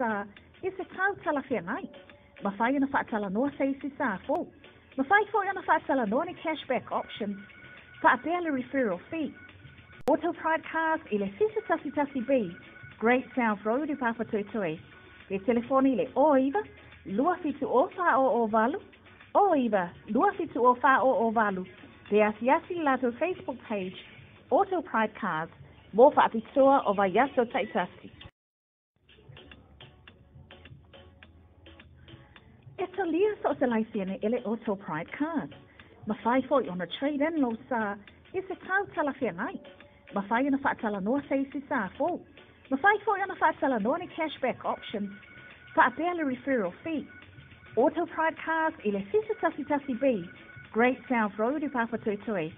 It's a tau night. Mafai na fatala no say si sa fo. Mafai for na fatala no any cashback options. Fa daily referral fee. Auto Pride cars ile sisa tasi B. Great South Road i Papa Toitoi. Pe telefoni ile oiva. Lua fitu o fa o valu. Oiva. Lua fitu o fa o valu. Te asiasi lato Facebook page. Auto Pride cars. Mo fa apisoa o vayaso taitasi. Ito lia so sa laisiene ele Auto Pride cars. Mafai fo on a trade-in lo sa is a tau talafia night. Mafai na fatala no say si sa fo. Mafai fo na fatala no any cashback options. Fa daily referral fee. Auto Pride cars ile sisa tasi B. Great South Road i Papa Toitoi.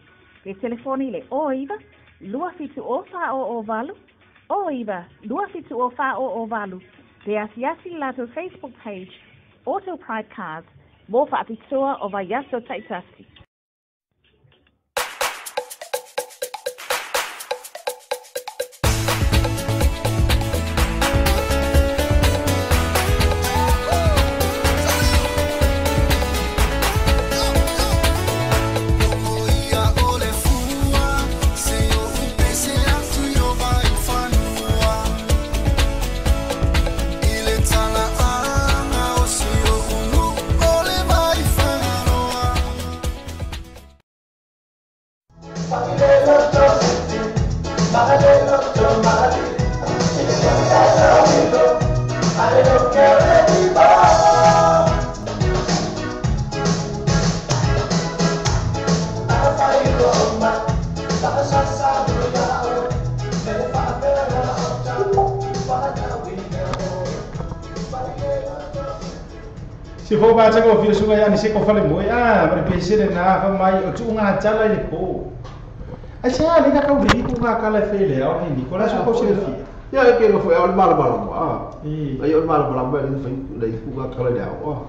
Pe telefoni ile oiva. Lua fitu o fa o valu. Oiva. Lua fitu o fa o valu. Te asiasi lato Facebook page. Auto Pride cars. Mo fa apisoa o vayaso taitasi. Si fo ba tsa fi sunga ya ni se ko fale mo ya ba pesere na fa mai o tunga tsala le po a sa le ka ka vi ku ka ka le fele o ni ko la so ko se fi ya ke no foi al mal ah ai al mal ba ni fa le ku ka le ya o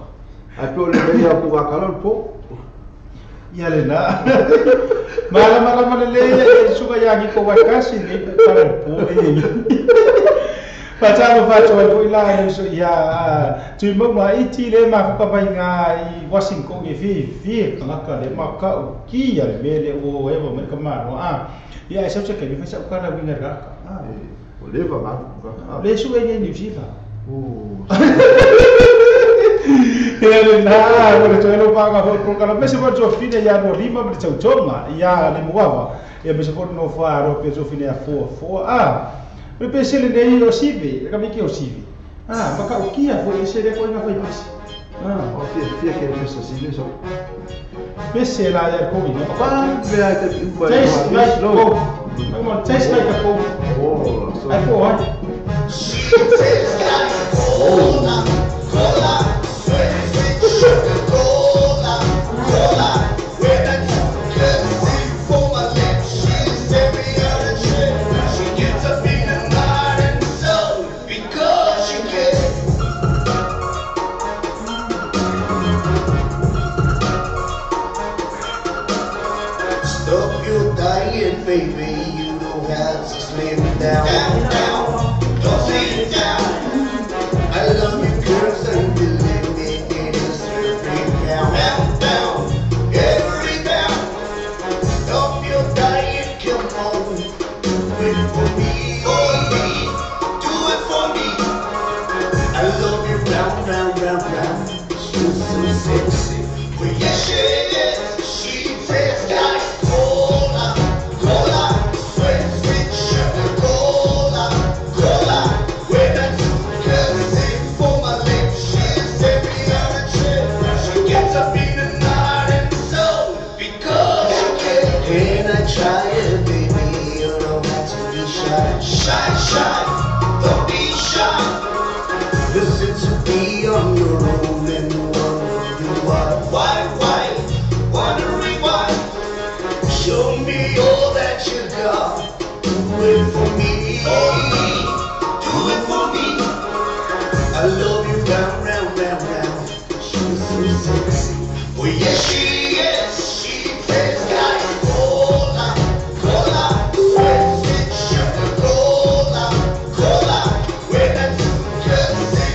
a to le ya ku ka le po ya le na mala le sunga ya ki ko wa ka si ni ka le po ni Patalo fato al poila so ya tu mo ma iti le ma fa pa nga I Washington e fi ka le ma ka o ki ya le me o e mo ka ma ya e sa che ke mi fa ka na winga ka o le va ma le su e ni viva ya le na o le lo pa ka ko ka la pese mo jo fine ya no lima mo tso toma ya le mo wa e me se ko no fa ro pe jo fine a fo Pero pensei nei o sivi, capi che o sivi. Ma ca o kia foi essere poi na fai pesi. O fia che pensa si so. Pesi la del Covid. Ma vea che taste like Coke. Come on, taste like a Coke. Oh, so. I go on. Cola, where that good thing for my lips. She's every other trip. She gets up in the night and so because she gets. Stop your diet, baby. You don't have to slim down. Down. Don't sit down. I love you, girls, and believe me, it is every down. Down. Every down. Stop your diet, come on. Do it for me. Do it for me. I love you, round. She's so sexy. Well, yes, she is. She tastes like cola. Sweet sugar cola. Where that good thing for my lips. She's every other trip. She gets up in the night and so because can I try it, baby? You don't have to be shy. Shy. Don't be shy. Listen to me on your own and wonder why. Wondering why. Show me all that you got. Do it for me. Do it for me. I love you round. She's so sexy. Oh yes she is. She tastes like cola. Sweet sugar cola. Where that good thing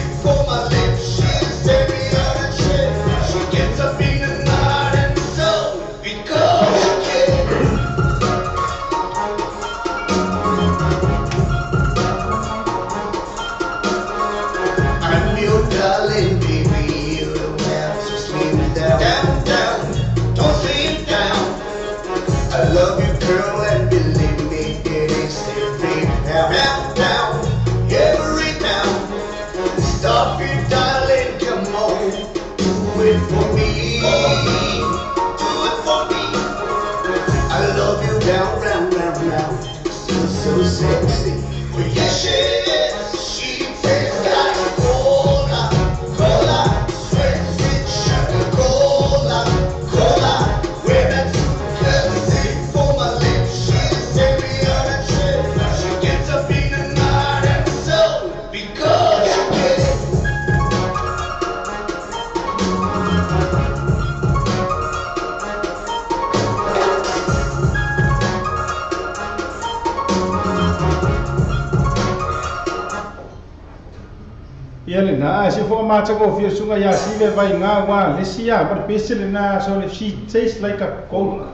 ia le na se fo ma cha ko fio sunga ya si le vai nga wa le sia ba pese le na so le she tastes like a cola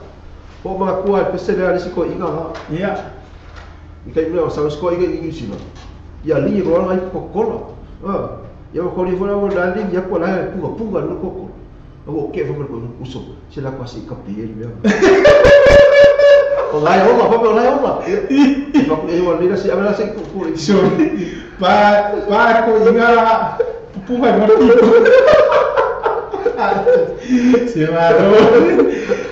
o ma kua pese le si ko inga ha ia kai me o sa ko inga ingi sima ia li ro ai ko cola ia ko ni fora o la li ia ko la puga no ko o ke fo ko uso se la quasi capier me o lai o ma o lai o ma e o li si abela se ko so pa ko inga puga no se va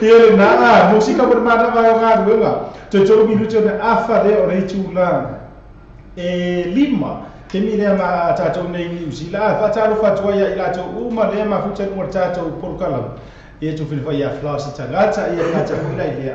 ia na música por mana vai o ga luga to minuto na afa de o rei chula lima ke mi le ma tato nei New Zealand fa talo fa tua ia ila to uma le ma futa no tato por kala e to fil fa ia flas tangata ia ngata fila ile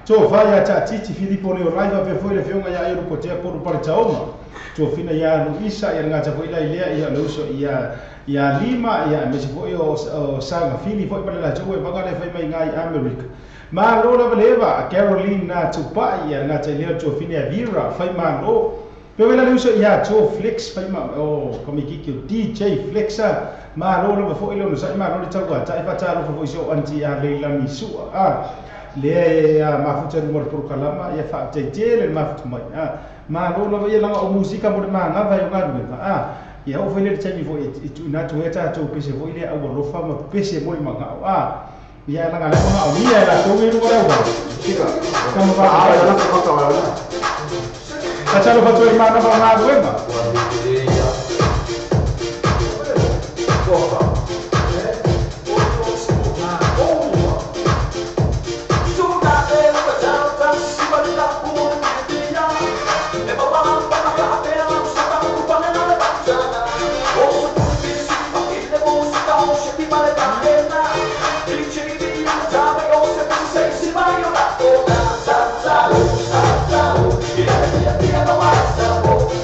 to fa ia ta titi Filippo le raiva pe foi le fionga ia io ko te por par tauma to fina ia no isa ia ngata fila ile ia lo so ia lima ia me se foi o sanga fili foi para la jo e banga le fai mai ngai America ma lo la beleva Caroline na tupa ia ngata ile to fina vira fai ma lo Pero la uso ya to flex fai ma o come kiki DJ flexa ma lo lo fo ilo no sai ma lo le tau ta fa ta lo fo so anti a le la misu le ma fu tenu por kalama ya fa te le ma fu mai ma lo lo ya la o musica mo ma nga vai nga du ya o foi le tani fo itu na to eta to pese fo ile a lo fa ma pese mo ma nga ya la nga la ma o ya la to ngi ro ra chica como va a la ka Facciamo fatto il mano con una web.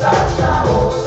Sa sa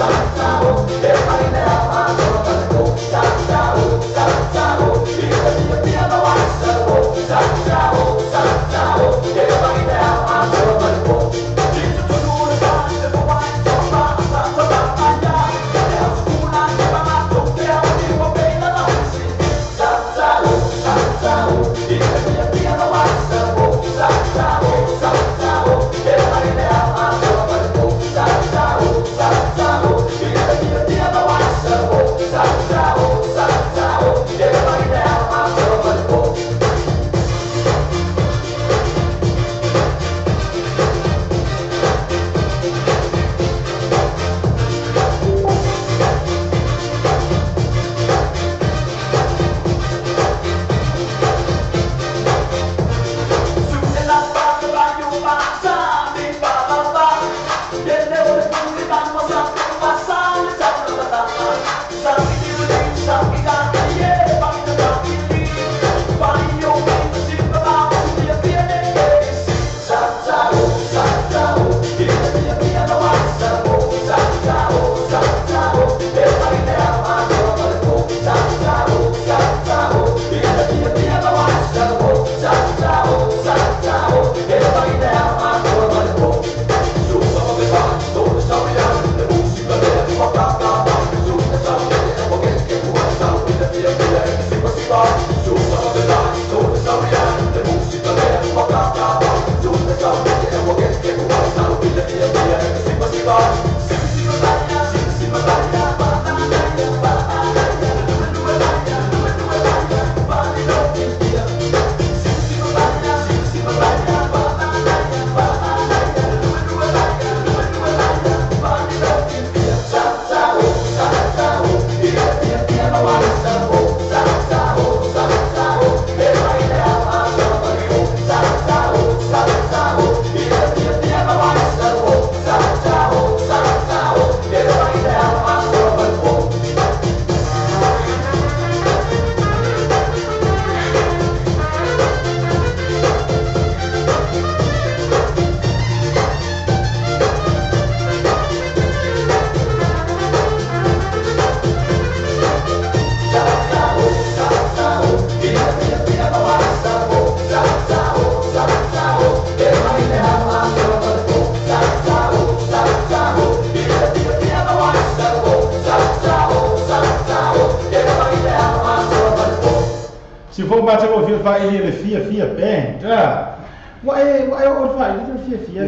Se for bater o fio vai ele fia bem, já. Vai o vai ele fia.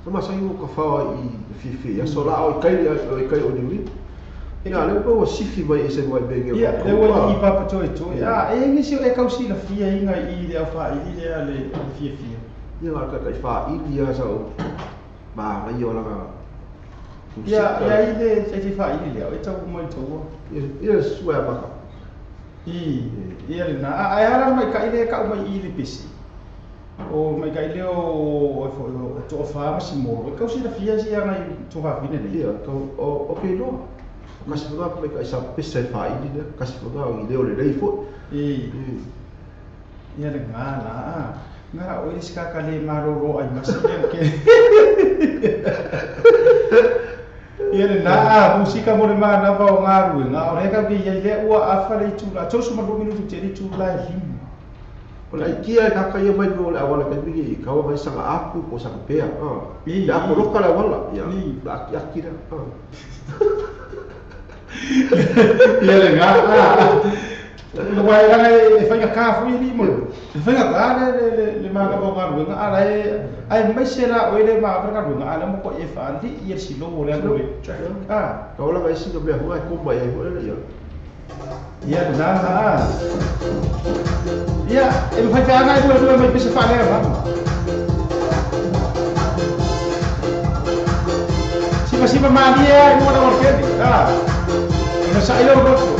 Tama sai o ka fa I fifi ya so la o kai o ni. Ia le ko sifi mai ese mai bege. Ia le o I papa toi. Ah, e ngi si e kausi la fia inga I le fa I le fia. Ia ka kai fa I dia sa o. Ba la yo la ka. Ia I le se fa I le o tau mai tau. Ia sua ba ka. Ia le na ai ara mai kai le ka mai I le pisi. O mai kai leo o to fa si mo e kausi la fia si ana to va fine le ia o ke no kasi fa mai kai sa pesa fa I le kasi fa I le o le fo ia le nga o iska ka le maroro ai masi ke ia le na musika mo le mana va o ngaru nga o reka ki ia le ua afa le tu la tosu ma 2 minutu te tu la lim. Ola ikia ka ka ia mai no le awala ka bigi ka wa mai sanga aku ko sanga pea ya ko roka la wala ya ba ki kira ia le nga no vai la e fai ka fu ni mo fai ka le ma ka ba ru nga ala ai mai sera o le ma ka ru nga ala mo ko e fa ndi ia si lo le ro ka ola mai si ka be ho ai ko mai ho le ya ia na ia e fai ka nga dua mai bisa fa le ma si ma dia mo na orke no sai lo rosso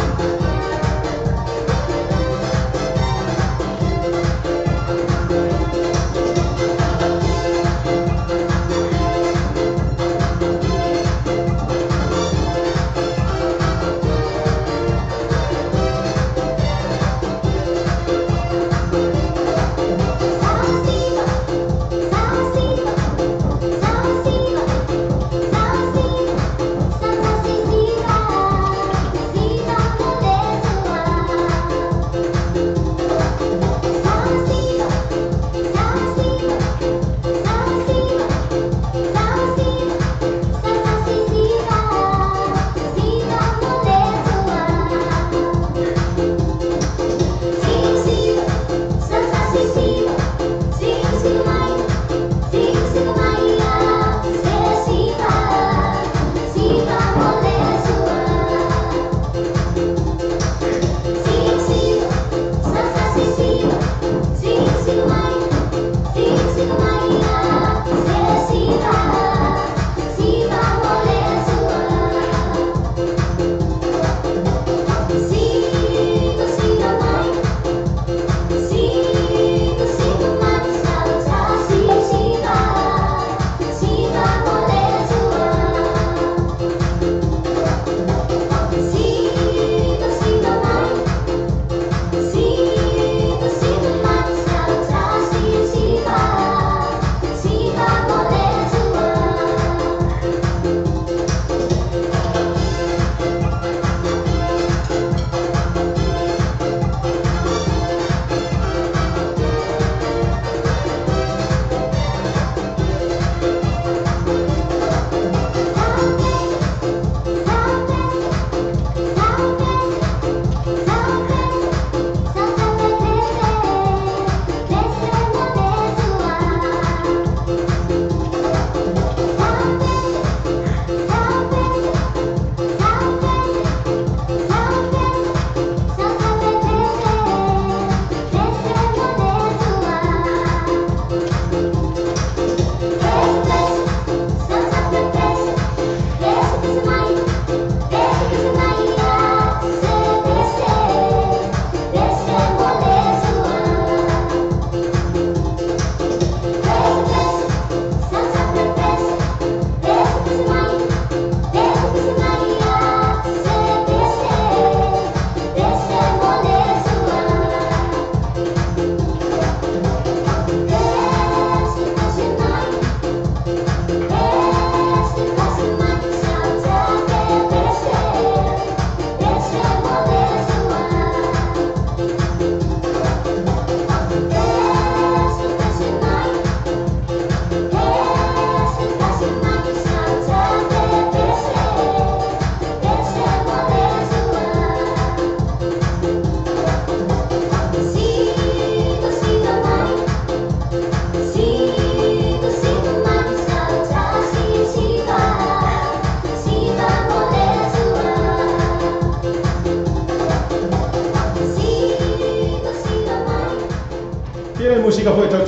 Viva, viva, viva, viva.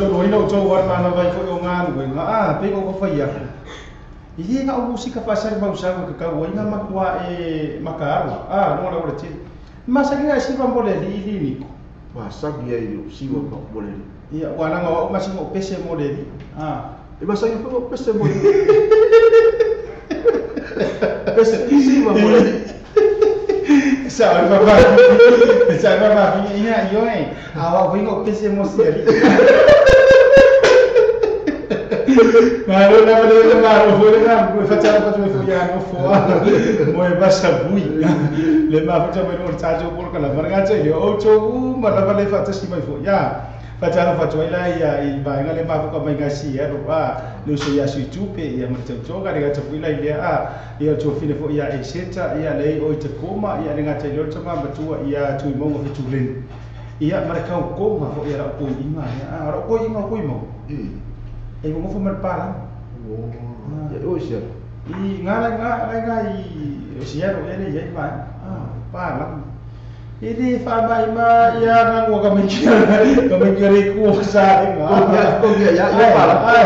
doi no jo war mana vai fo ngan gue nga pe ko fa ya ini nga musika pasar ba usang ka ka wa nga makwa makaru no la ora ti masa que si van boleh ini masa dia itu si wa ka boleh iya wana nga masih mo pese modeli masa que ko pese boleh pese si wa boleh Sabe papá, iya yo awak bingung pese moseri. Malu na boleh boleh gue facciamo no foa. Moi basta bui. Le ma facciamo un ortaggio por kala margace yo ocho mala vale fatta si mai fo. Ya. Facciamo ila ya il ba ngale ma ko mai ngasi ya roba. Lu so ya su tupe ya macam coga dengan ila dia ya cho fine fo ya seta ya lei o te koma ya dengan te lor sama batua ya tu mo fi tulen. Ya mereka koma fo ya ko inga ya ro ko inga ko mo. Mo fo mer para. Ya do sia. Ngala sia ro ya ya ba. Para. Ini fama ima ya ngau kami ku sa ya para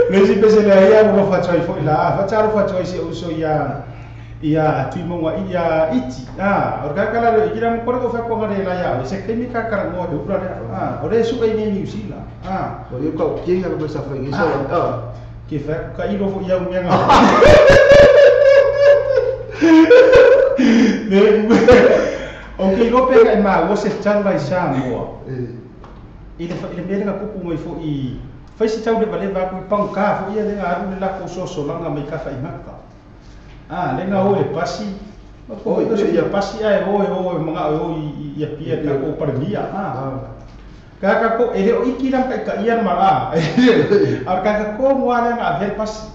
nesi pese ya mo fa choi fo la fa charo fa choi si uso ya tu mo wa ya iti orga kala le gira mo ko fa ko ngare la ya se kemi ka kar mo do pra ore su ai ni usila so yo ka kinga ko sa fa ngi so ke fa ka iro fo ya mo Okay, go pega ma você tchau vai chamar. Ele mera kupu mo fo I fai se tchau de vale va ku pang ka fo ia lenga aru la ko so so langa mai ka fa imaka. Lenga o le pasi. Ko itu ia pasi ai o mga o ia pia ka ko parmia. Kaka ko ele o ikiram ka ian mala. Ar kaka ko mo ala nga vel pasi.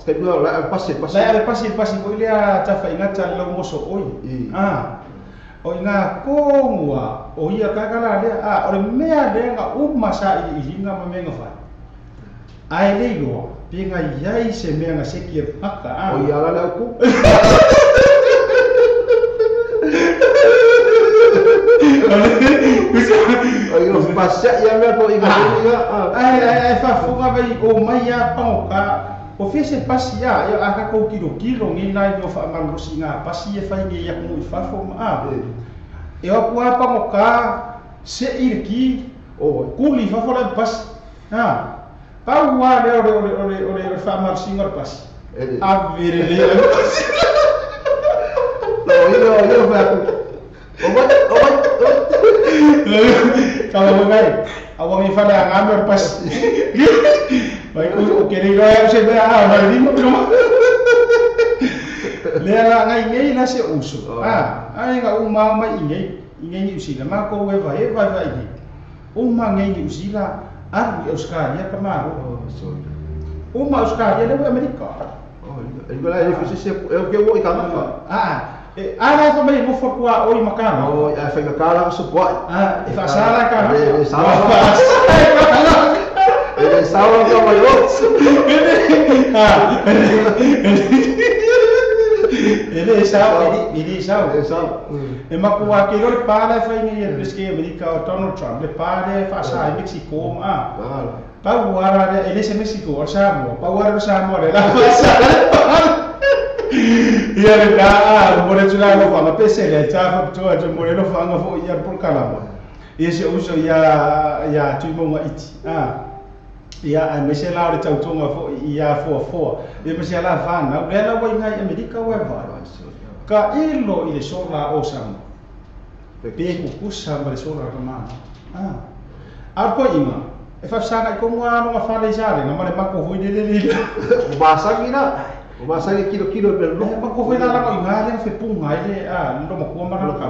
Sekali dua lah pasi. Lah pasi ko ile a tafa ingat lo mo so oi. O inga kongwa o ia kakala dia ore mea dia nga masa ihinga mamenga fa ai lego pinga yai se mea nga sekir haka o ia la ku o pasa ya mea ko inga ai fa funga vai o mai ya pangoka o fese pasi ya aka ko kilo ngi nai no fa man rusinga pasi e fa ngi ya mu fa fo e o kwa pa mo ka se irki o kuli fa fo la pas pa wa de o fa man singa pasi a vere le yo fa kalau ngai awang ifada ngamber pas baik o kiri roya se be di mo le la ngai na se uso ai nga mai ngai usila ma ko we vai ini ngai usila ar Australia kamaro Australia le Amerika igual ele fez se eu que vou ikama ana ko mai mo for kwa oi makana fa makala support fa sala ka ele sawa kama yote ele sawa e makua ke lo para fa ni e peske Amerika o Donald Trump le para fa sa Mexico pa wara ele se Mexico o Samoa pa wara Samoa le la ia le ka mo le tula lo fa pese le ta fa to mo le lo fa nga fo ia por kalama ia se uso ia tu mo wa iti ia a me se la le tau tonga fo ia fo ia me se la fa na le la wa ngai Amerika wa va ka ilo ile sola o sam pe ku kusa ma le sola ka ma arpo ima e fa sa ko mo no fa le jale na ma le mako hoi le bahasa kira Masa que kilo per lo pa ko foi la ko ngale fe punga ile ndo mo ko mara ka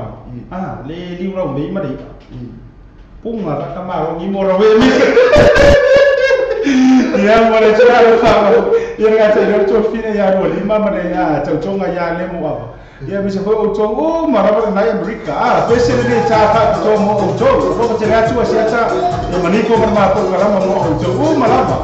le li ro me ma dei punga ka ma ro ni mo ro we mi ya mo le tsara ka ya ga tsa yo to fine ya ro li ma dei tsa tsonga ya le mo ba ya mi se foi o tsongo mara ba na Amerika pese le tsa ka to mo o tsongo ro ka tsa tsu sia tsa ya mani ko ma ko ka ma mo o tsongo mara ba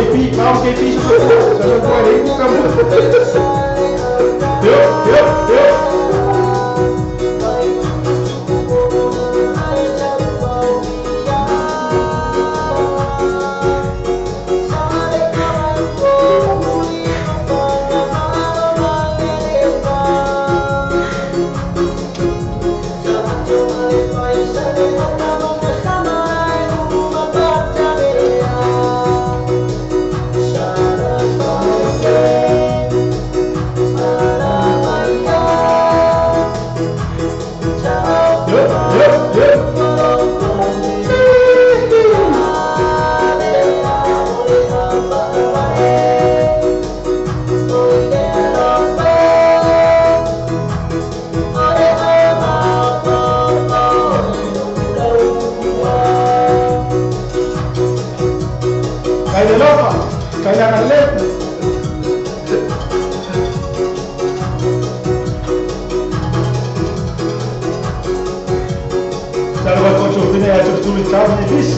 KP, mau KP sama gua ini kamu. Yuk. Kailangan left. Dalawa ko siya pinayatog tuloy taon ni Liz.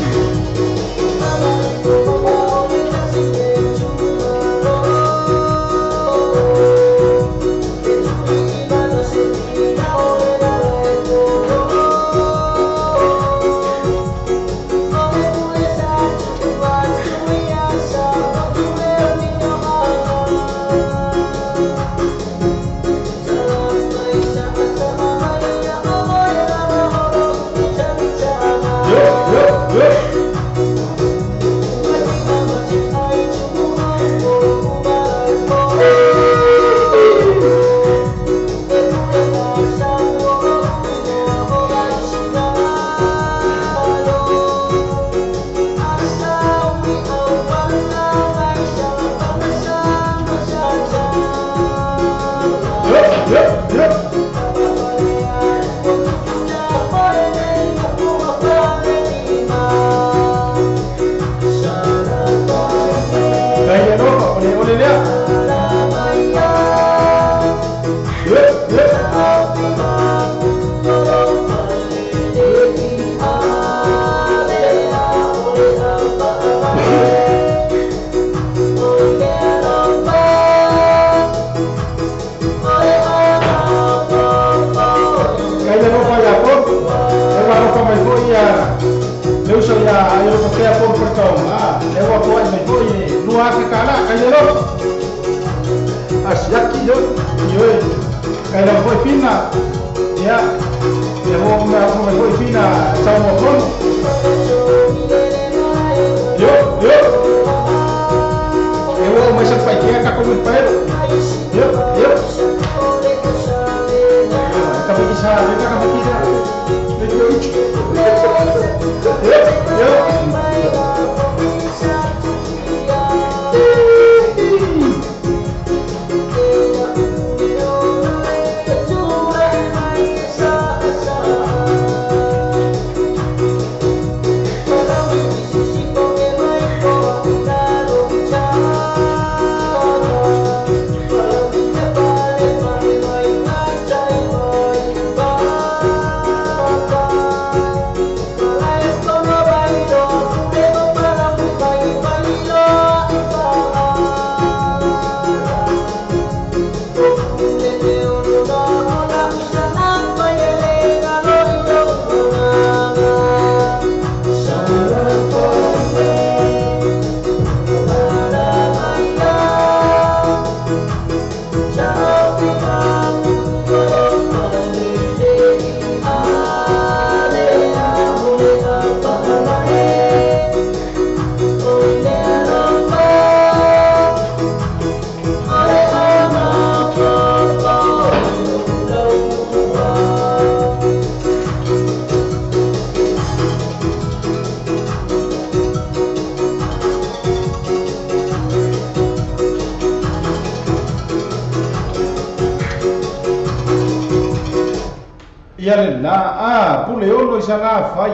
Iale la pule olo isanga fai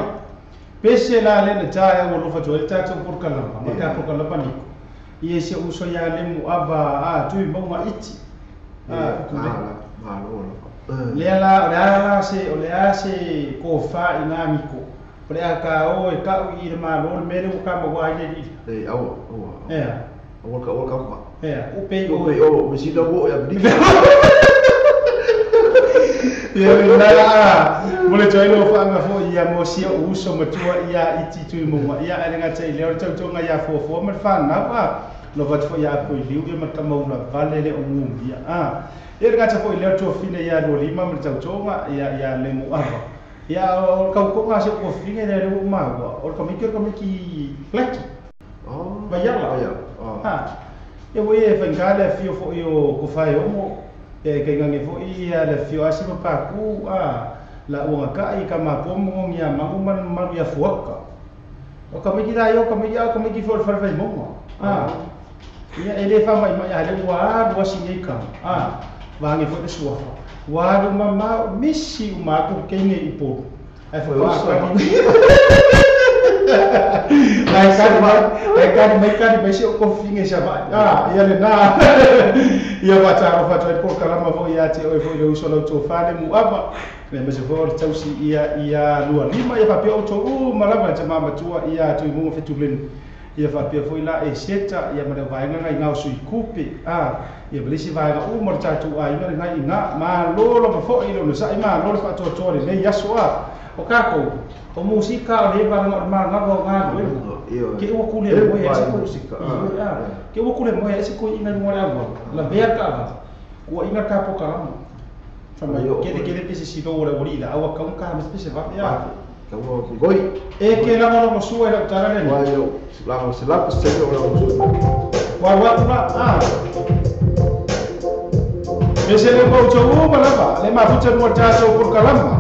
pese la le taya wo lo fatu el tatu por kalamba maka por kalamba ni ie se uso ya le mu ava tu bonga iti le la se ko fa ina miko pre aka o e ka i ma lo mere mo ka mo wa ile au yeah World Cup. O pe O Messi wo ya beli. Ya na mole join o fa nga fo ia mo si o uso matua ia iti tu mo ia ele nga tei leo tau tonga ia fo ma fa na pa no va fo ia ko liu e mata mo na vale le o mu ia ele nga tau fo leo to fine ia do lima mo tau tonga ia le mo ava ia o ka ko nga se ko fine le o ma o ko mi ki plaki ba ia la e wo e fa ngale fio fo io ko fai o mo e ke ngangi fo ia le fio asi pa ku la o ka I ka ma pomo ngia mangu man ia fuaka o ka miki dai o ka miki fo fa mo ia ele fa mai ale wa do sinika va ngi fo de suafa wa do mama misi o ma ku ke ngi ipo e fo Ai kan mai se ko finge sama ia le na ia va ta por kalama vo ia te o vo le uso lo to fa le mu ava le me se vo tau si ia lua lima ia pa pe o to malava te mama tua ia tu mu fe tulen ia fa pe foi la e seta ia ma vai nga ngau sui kupi ia belisi vai nga mo ta tu ai nga ma lo pa fo I lo sa ma lo fa to le ia soa o kako o musika le va ma nga ke o kule mo ya se musika ke o kule mo ya se ko ina mo la vea ka o ina ka po ka mo sama ke de pese si do ora la o ka un ka me pese va ya ka mo goi e ke la mo su era tara le wa yo se la se ora mo su wa ese le mo cho ma la va le ma futa mo ta so por kalama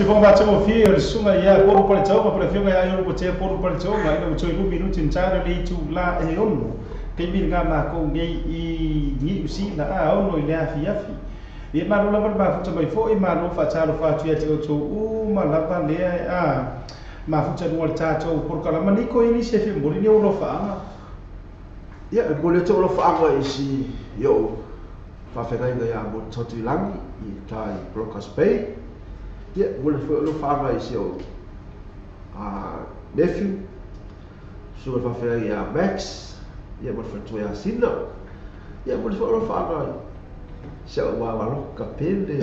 Se for va tamo fio sunga ia por para tau para fio ga ia por te por para tau ga ina choi lu minuto in chara le tu la e ono ke mi nga ma ko ngai I ni usi na a ono ile afi afi e ma lo la ba fu mai fo e ma lo fa chalo fa tu ia te o ma la pa le a ma fu no al tato por kala mani ko ini se fi mori ni o lo fa ia e mole to lo fa ngo isi yo fa fe ngai ya mo totu langi I tai Brokers Bay ia mole fo lo fa ngo isi yo nephew so fa fe ya Max ia mo fa to ya sino ia mo fo lo fa ngo Sia wa lo kapele.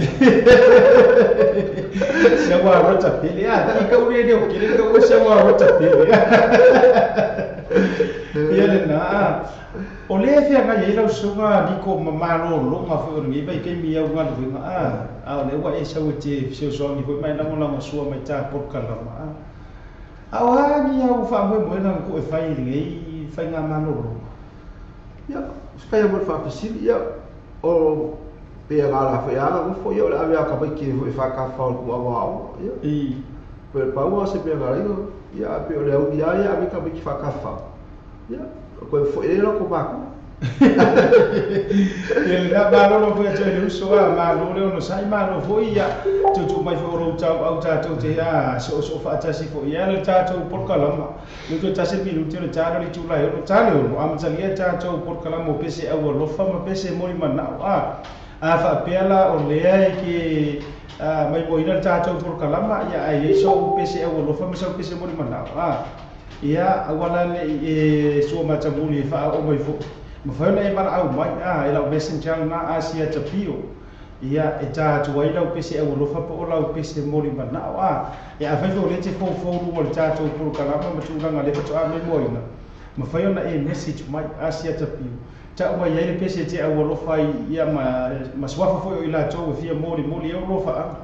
Sia wa ro tapele ah, ka uri de o kile ko sia wa ro tapele. Ia le na. O le fia ga ye lo sunga di ko mama lo ma fo ri ba ke mi au ga lu nga a le wa e sa o te se so ni ko mai na mo la mo so mai ta por kala ma. A wa ni au fa mo mo na ko e fai ngai fai nga ma lo. Ia, ska mo fa pisili ia o pe ala fa ia la fo yo la avea ka ba ki fa ka fa ku awa ia I pe pa wa se pe ala ia pe o le au dia ia ave ka ba ki fa ka fa ia ko fo ele lo ko ba ku ele na ba lo fo te lu so ma lo le no sai ma lo fo ia tu mai fo ro ta au ta tu te a so fa ta si fo ia le ta tu por kala ma lu tu ta se mi lu te ta ri tu la yo ta le o am ta le ta tu por kala mo pese au lo fa ma pese mo ma na a fa pela o le ai ki mai boina tatou por kalama ia ai so pese au lo fa me so pese mo mana ia awala le e so ma tabuli fa o mai fo ma fa na e para au mai e la messenger na asia tapio ia e tatou ai la pese au lo fa po la pese mo mana ia fa fo le te fo ru o tatou por kalama ma tu nga le fa me moina ma fa na e message mai asia tapio ta wa ia le pese te au lo fai ia ma swafa fo ila to fia moli o lo fa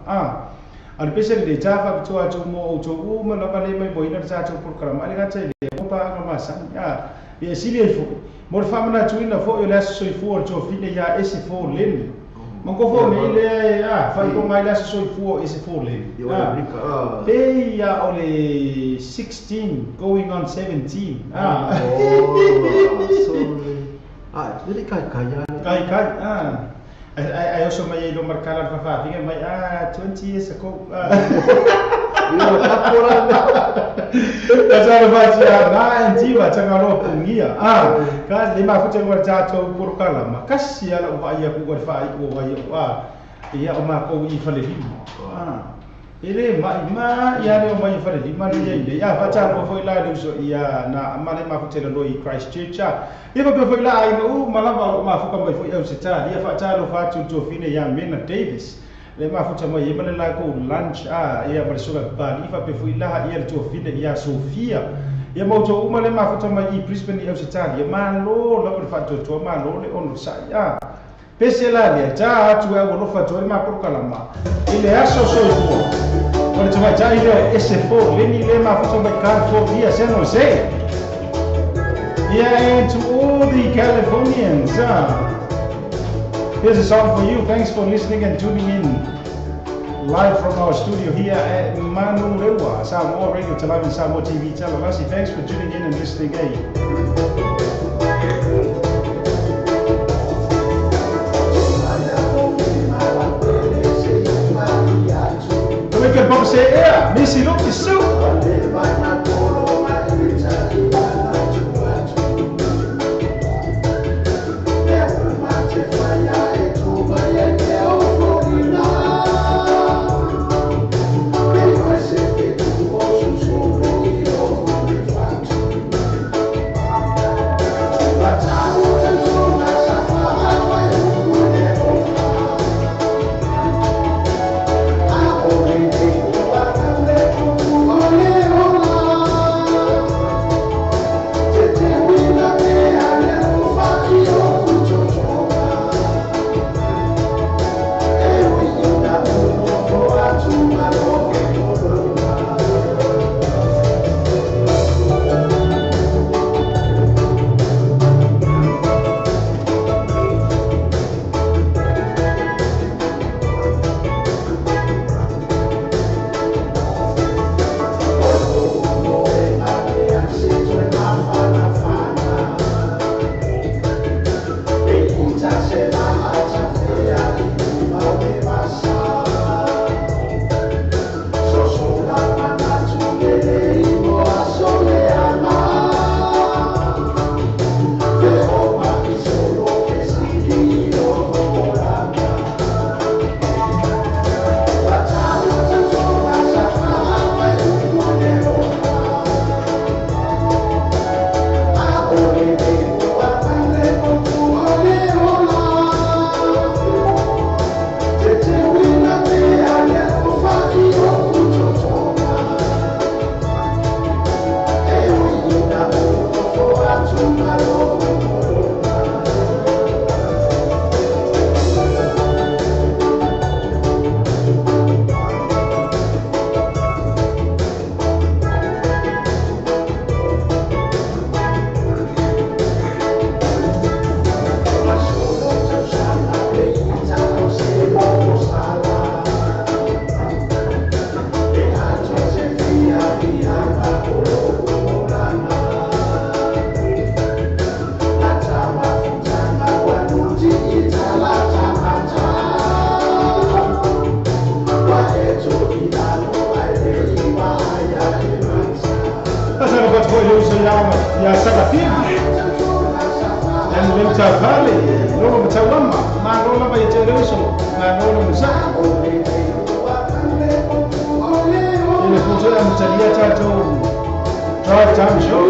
al pese le ta fa to atu mo to ma la le mai boina ta to por kala ma le ga tse le pa ma san e sili fo mo fa ma tu ina fo ila so fo to fine ya ese fo len mo ko fo me le fa ko mai la so fo ese fo len pe ya ole 16 going on 17 jadi kai I also may lo marcar fa fa fica mai 20 years ago ia tapora Kasar baca na jiwa jangan lo pungia kan lima aku jangan jatuh por kala makasih ya lo ayah aku fa aku ayah iya oma ko I fale ele ma ya le oma I fale ma le ya baca lo foi la lu so ia na male ma ku tele lo I Christchurch ia ba foi la ai no malaba ma fu ka mai foi au seta ia fa cha lo fa tu fine ya Mena Davis le ma fu cha mai ma le la ko lunch ia ba so ba ni fa pe foi la ia tu fine ia Sofia ia mo to uma le ma fu cha mai I Brisbane au seta ia ma lo la fa tu ma lo le on sa ia pese la le cha tu e lo fa tu ma por kalama ile aso so fu por tu vai já ile esse for le ni le ma fu cha ka for dia se no sei yeah and to all the Californians here's a song for you. Thanks for listening and tuning in live from our studio here at Manurewa Samoa Radio Television Samoa TV Tallahassee. Thanks for tuning in and listening. We can both say, yeah, Missy look is so. ya Sakafini dan Lemca Valley Lolo Macawama Manola by Television Manola Musa ini foto yang menjadi satu drive time show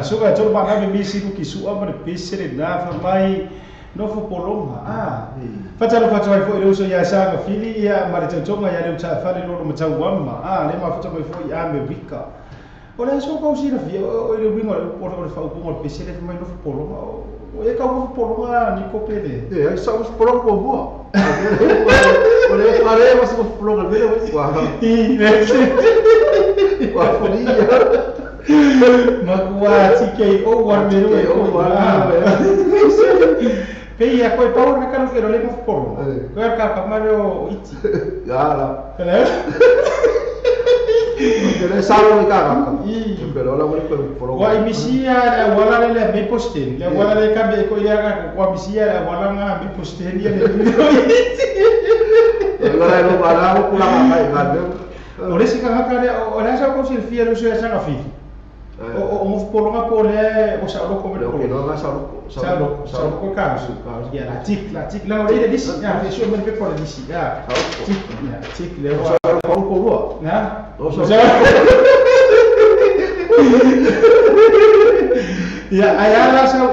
suka coba kami misi ku kisu apa de pisere na famai no fo polonga fatalo fatalo fo ile uso ya sanga fili ya mari tonga ya le uta fali lo mtau wama le ma fatalo fo ya me vika ora so ko si na fia ile wingo o fa ko mo pisere famai no fo polonga o e ka fo polonga ni ko pede ai sa fo polonga po bo ora pare mas fo polonga vele wa wa folia Makuati o warmero e o Pei a koi pau na kanu kero le mo polo. Ko ka kamaro iti. Gara. Kele. Kele salo ni ka. Pero la mo ko polo. Wa imisia wala le me posten. Le wala le kabe ko ya ka ko imisia wala nga me posten ya le. Wala no wala ko la ka ka. Ore si ka ka le ora sa ko si fia lo so ya sa fi. O mo polonga pole o sa ro ko me Oke, no nga sa ko ka su ka ya la tik la ore de disi ya fe so me pe pole disi ya tik le sa ko ko bo na o sa ya ayala so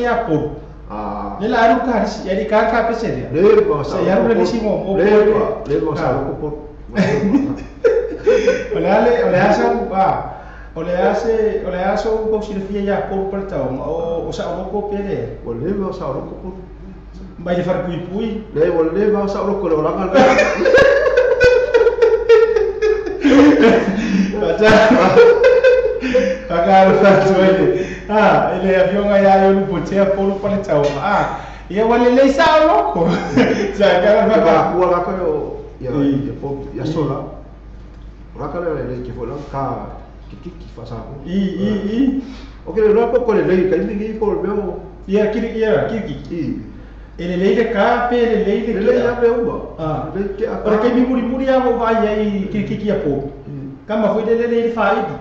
ya po le la ru ka disi ya di ka pe se ya le ba sa ya ru le disi mo le ba sa ko po Ole asa un po sila fia ya por per tau o sa o ko pele o le ba sa ko po ba de far pui le o le ba sa ko lo rangal baca agar fa tuele ele avião ya yo no potea por per tau ia wale le sa loko sa ka ba ku la ko ya ya sola raka le ke fo la ka kiki fasa ko oke le ropo ko le ka ni ko meu ia kiki ele le de ka pe le ya pe uba le ke para que mi muri ya mo vai aí kiki ya po kama foi le faidi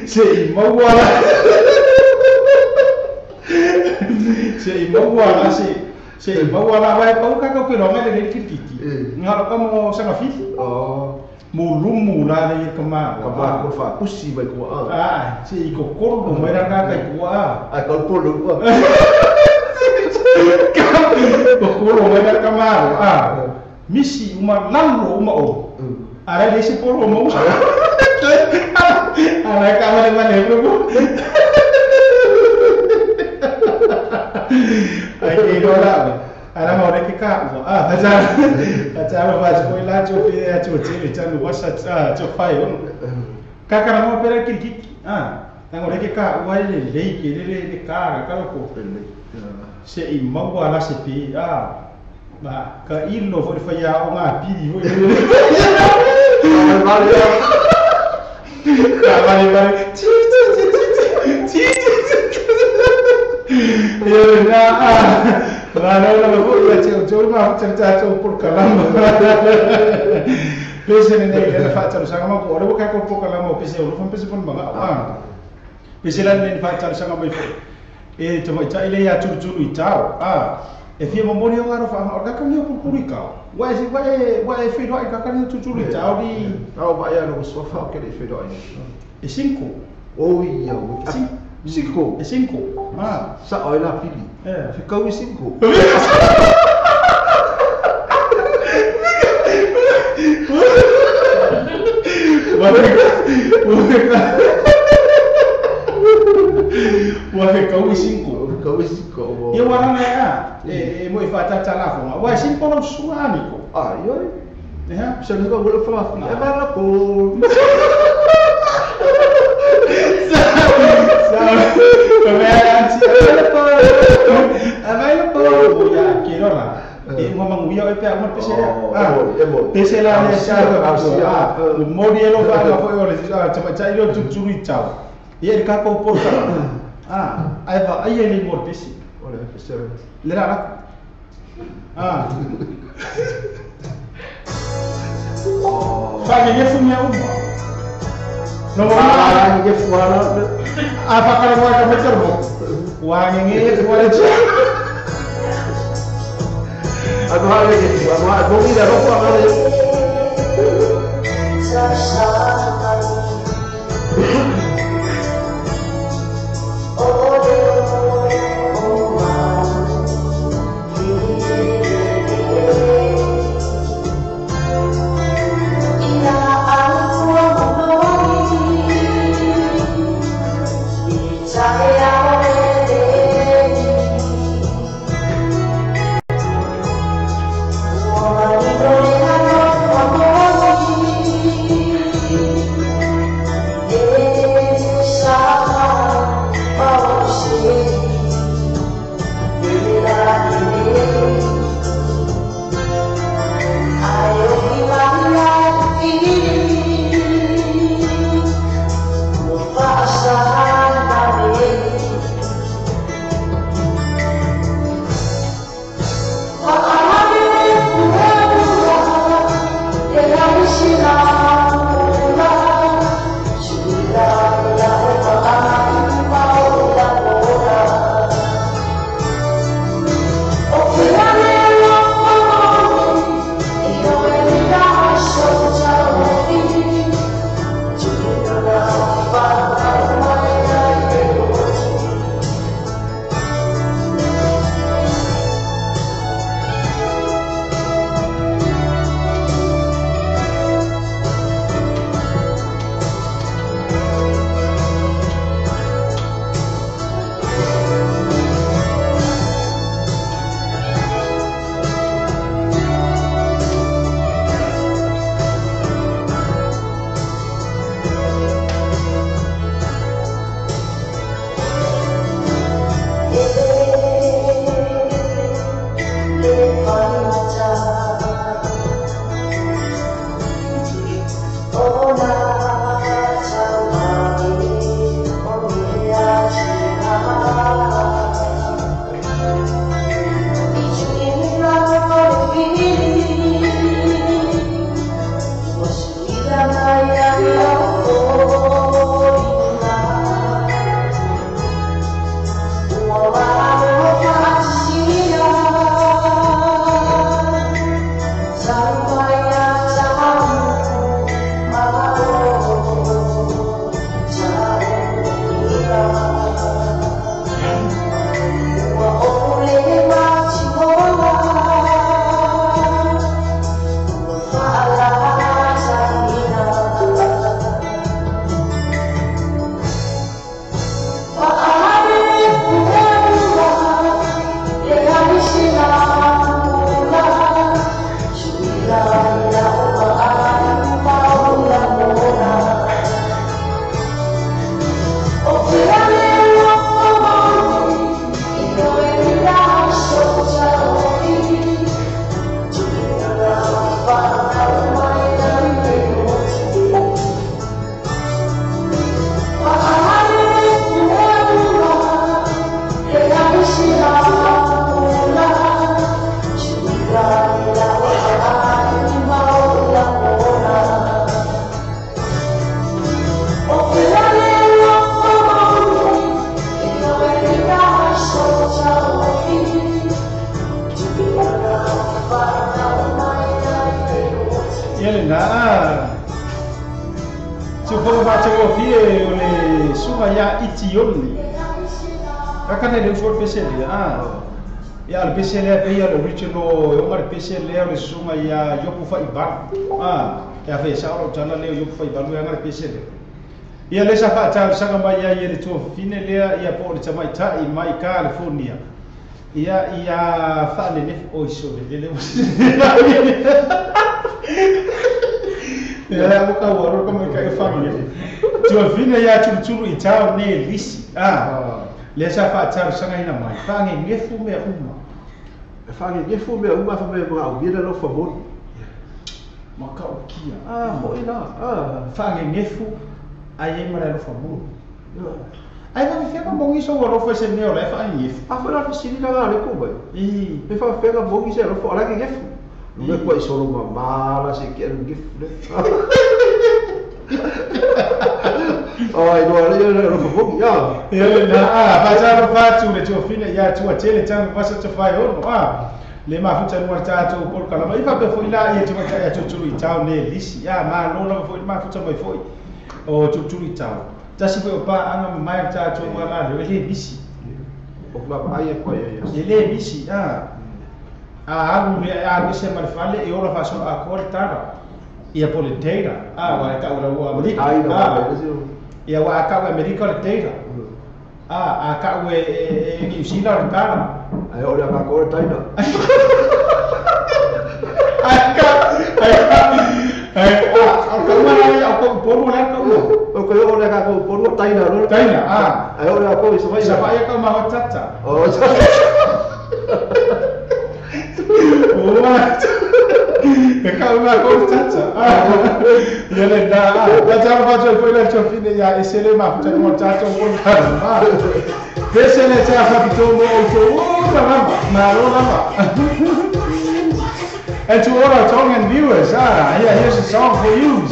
sei mawala sei mawala vai pau ka ko ro ngale le kiki ngalo ka mo sa fiti mulumu la le kama ko fa pusi vai ko sei ko kordo mai ra ka ko ko polo ko ko mai ra kama misi uma lalo uma o ara desse polo mo ara ka mane bro ai dola ara mo re ka acha va ko ila cho pe cho tele chanu wasa cho fai kakara mo pera kiki Tangore ke ka wai le ke le ka ko se I mau ala se pi ba ka ilo fo fa ya o nga pi fo vale no voy a hacer yo ma cerca por calama pese ne ne fa tsalo sanga ma ko re ka ko por calama pese o fo pese pon banga pese lan ne fa tsalo sanga mai fo e to mai tsai le ya tulu I tau e fia momoni o ngaro fa o ka kangi por purika wa e fe do ai ka kangi tulu I tau di ba ya no so fa ke fe do ai e 5 o ia cinco. E 5. Sa oi la pili. Ficou em 5. Wa ficou em 5. Ficou em 5. E o arana e mo fa ta la fo. Wa 5 no suani ko. Io. Se non go volevo fare. E bella po. Available ya kiro la e ngomong uya e pe amor pese pese la ne sa modelo va la fo yo le chama chai lo tutsuri chao e ka ko por ka ai va ai le mor pese ole pese le ra fa ke fu mi umma no ma ke fuala apa kalau mau kamu cerbo uang ini boleh aku hal ini aku bumi dah rokok apa ni Se for bate o fie o le suga ya itioni. Kakana le for pesele ya le pesele pe ya le original e o mar pesele le suga ya yopu fa iba. Ya fe sa o tala le yopu fa iba lu ya ngar pesele. Ia le sa fa ta sanga mai ya le to fine le ya po le tamai ta i mai California. Ia fa le nef o iso le ya buka waro kama ka family tu fina ya tulu I tau ne lisi le sa fa tau sanga ina mai fa nge ngefu me uma fa me ma o vira no favor maka o kia mo ina fa nge ngefu ai mara no favor ai na fia mo ngi so waro fa se ne o le fa ngefu fa la sini ka le ko ba me fa fega mo ngi se ro fa la ngefu me ko solo mala se que um gift ai no ale no fogo ya na fa tu le tu fine ya tu atele tango passa tu fai ono le ma futa no tato por kala mai fa be foi la ia tu ya tu tu tau ne lisi ya ma no no foi ma futa mai foi o tu tu tau tasi pe pa anga mai tato wala le lisi o la ai ko ya le lisi agu se marfale e ora faso a cortara ia politeira wa ka ora wa America ia wa ka wa America teira ka we New Zealand tara ai ora ka cortaina ka poru la ka o ko ora ka poru taina ai ora ko isa vai ka ma tata what? Kau nak kau caca? Ya le dah. Macam macam foi la fine ya esele ma macam mo caca pun kan. Esele caca betul mo itu. Naro nama. And to all our Tongan viewers, here's a song for you.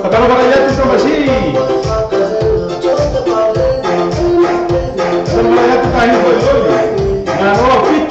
Kalau para ya tu masih, semua ya tu kain boleh, naro fit.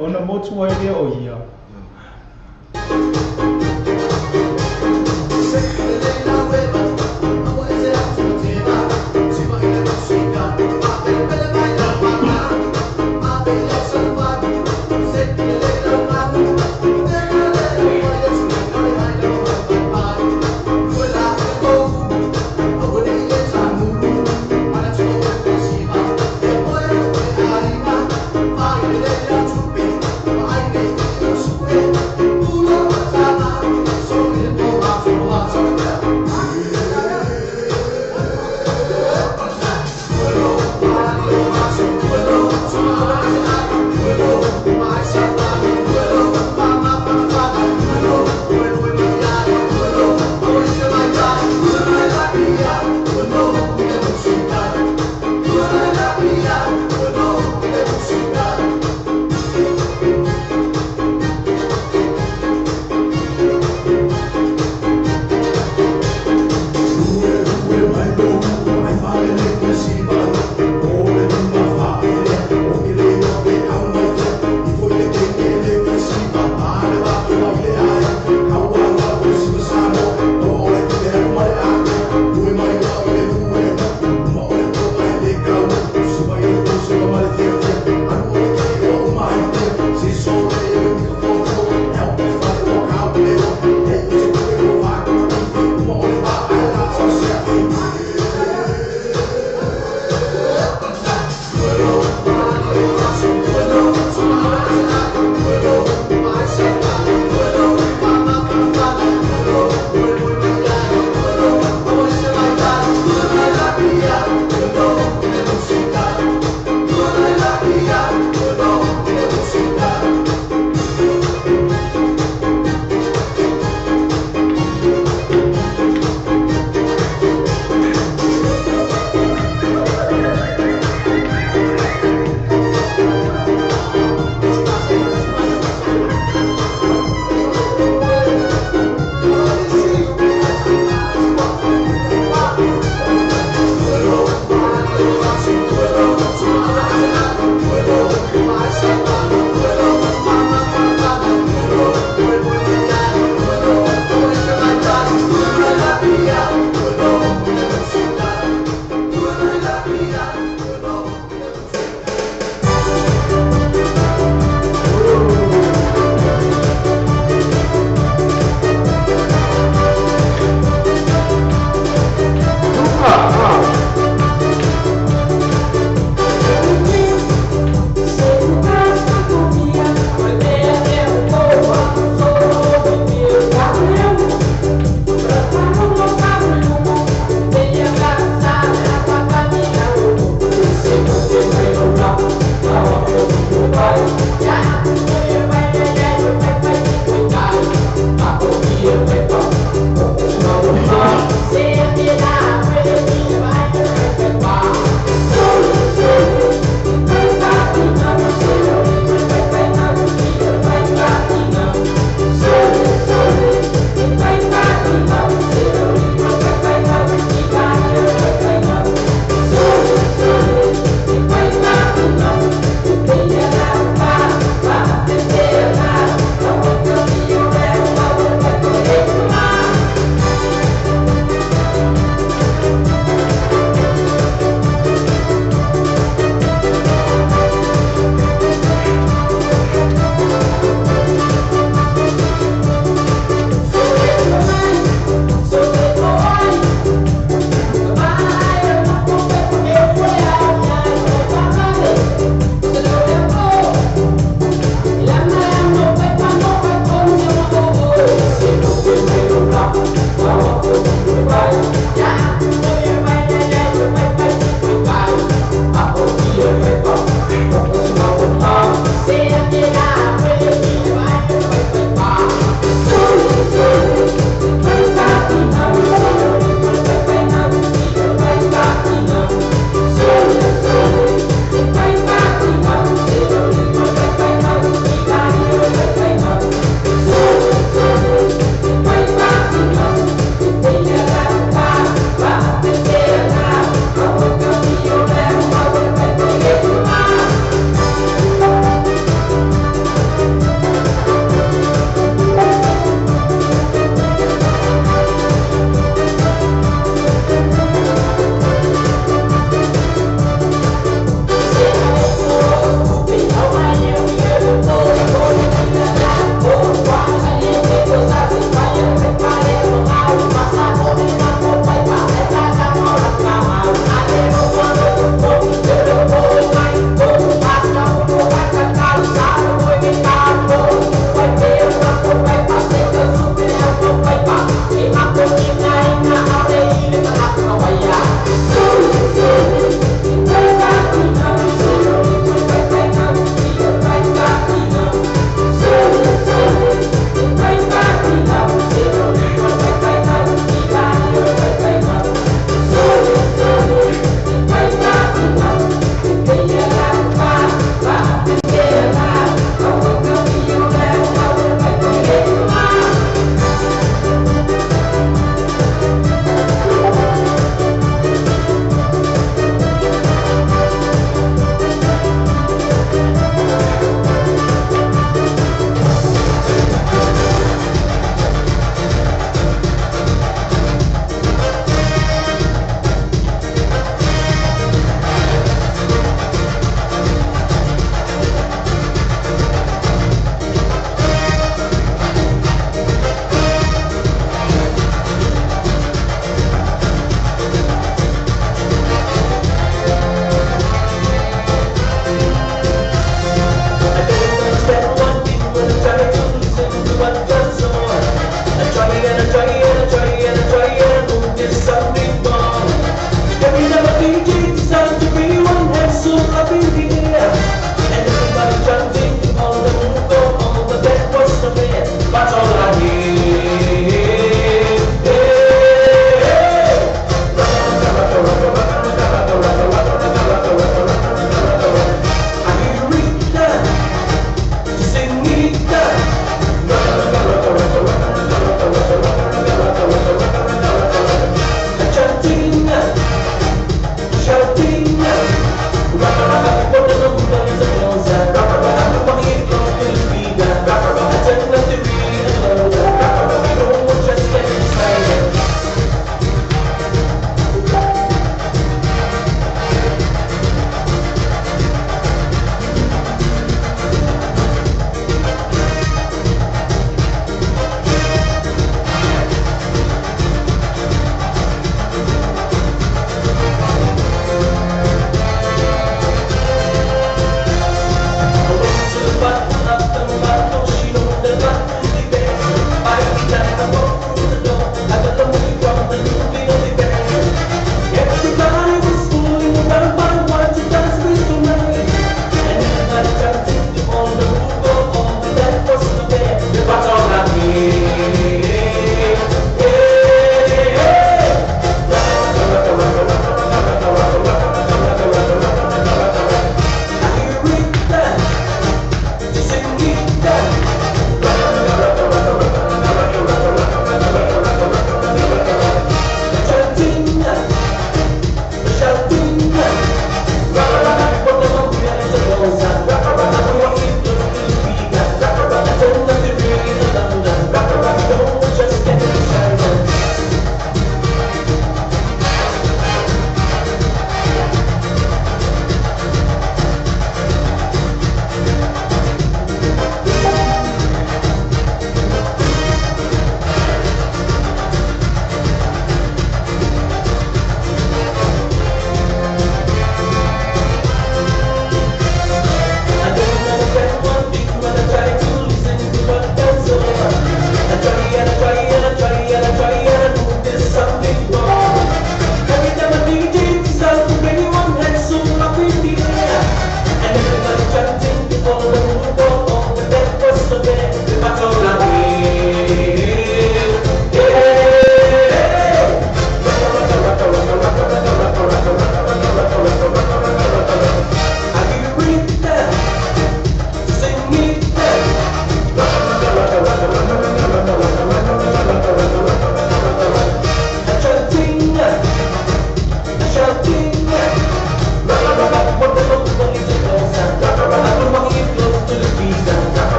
Ona motu ai lea o ia.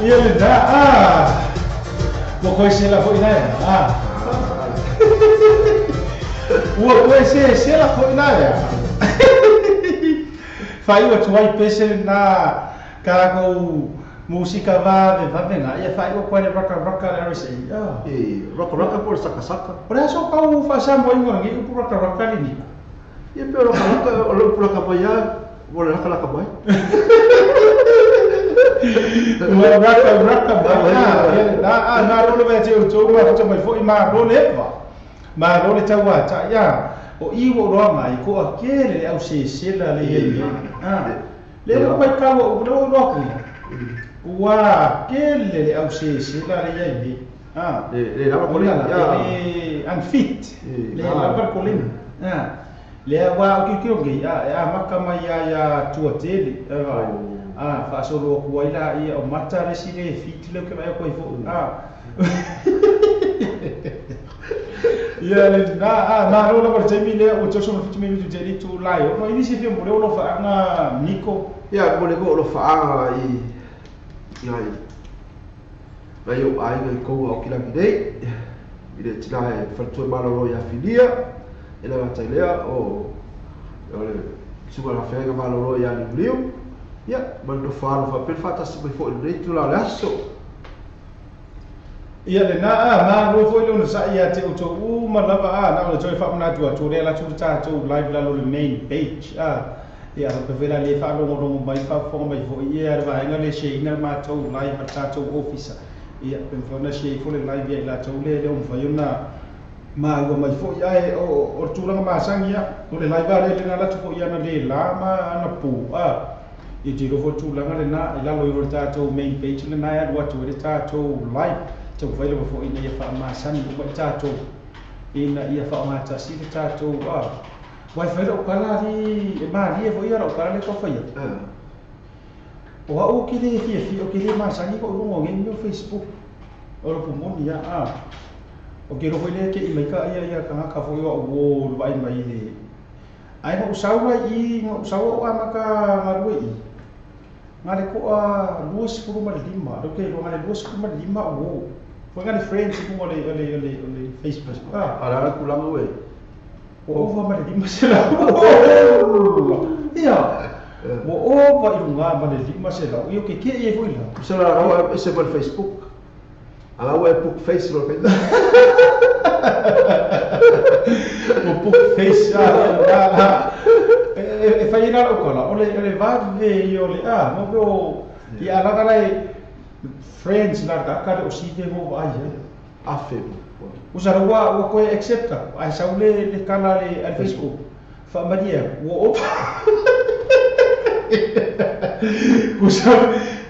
Ia le na mo koe se la foi nai ua koe se la foi nai fai ua tuai pese na kako musika vave nga ia fai ua koe le raka le se Raka por saka. ora so kau fa sa mo ingo ngi pu raka ni Ia pe raka o lo raka paya, o le raka mai. Raka na role vai te uto ma futa mai foi ma role taua ta ya o iwo roa mai ko akere au se la le le ro mai ka o ro ua kele le au se la le Le lava le unfit le lava kolin le wa o ki maka mai ya tua tele fa solo ko ila ia o mata le si le fit le ke mai ko fo ia le na ro la te mi le o tso no fit mi tu jeri tu lai o ini si tempo le o lo fa na Nico ia ko le ko lo fa ia vai o ai ko o kila gidei ide tina e fatu malo ya filia ela va lea o ole suga la fega malo ya liu ia mando falo fa per fata si fo il tu la lasso ia le na ro fo le sa ia te uto ma lava na o joy fa na tu le la tu live la lo main page ia pe vela le fa lo mai fa fo mai fo ia va nga le she ina ma to live ta to officer ia pe fo na she fo le live ia la to le o fa yona ma ua mai fo ia o tu la ma sangia o le live le na la tu fo ia na le la ma na pu i te rofo tu langa le na i lalo i ro tātou main page le na ia rua tu e tātou live tau whaile wa fo ina ia wha maasani o mai tātou ina ia wha maatasi le tātou wai whaile o kala li e maari e fo ia rau kala le kau whaia o hau ki le fia o ki le maasani ko urongo ngengi o Facebook o ropo moni ia o ki rofo ile ke i mai ka ia ka ngaka fo ia o vai mai le ai mo usawa i mo usawa o amaka marue i ngale ko luas ko ma lima do ke ngale luas ko ma lima o foi ngale friends ko ole Facebook ala ku langa we o ma lima sela ia mo o va i nga ma lima sela io ke e foi la sela ro se por Facebook ala we book face ro pe o book face e fai na o kola ole va ve io le no go ia la lai friends na ka o si de mo ai afe usa wa ko accepta ai sa le kana le al Facebook fa maria wo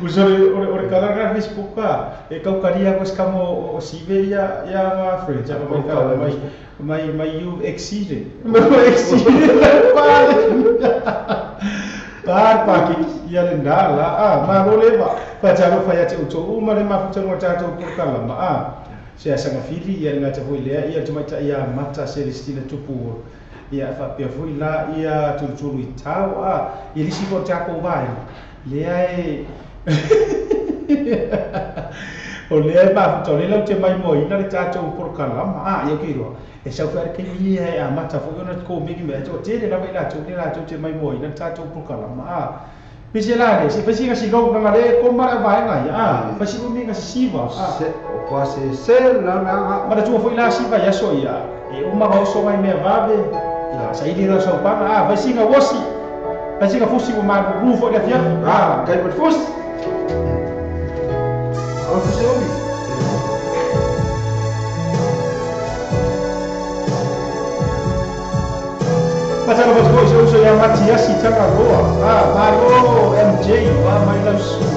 usa ore kana ka Facebook ka e kau karia ko skamo o si ve ya ma friends ya mai you exceeded par paki ia le ndala ma lo le ba pa jalo fa ya te uto ma le ma futa no tato por kala ma se asa nga fili ia nga te foi le ia te mai ta ia mata Celestina tupu ia fa pe foi la ia tu i tau ia lisi ko tako vai le ai o le ba futa le lau te mai mo ina le tato por kala ma ia ki ro e sa fa ke ia mata fo ona ko mingi me to te le la vai la te mai mo ina tato por kala ma Piselane, se pesi nga sigaw nga le ko mara vai nga pesi mo minga siva se la na mara tu foi la siva ya so ia e uma ba so mai me vave ya sa idi ra so pa pesi nga wosi pesi nga fusi mo ma rufo da fia kai per fus o se obi Pata ka bago so ya Matias si tanga roa malo MJ mai la su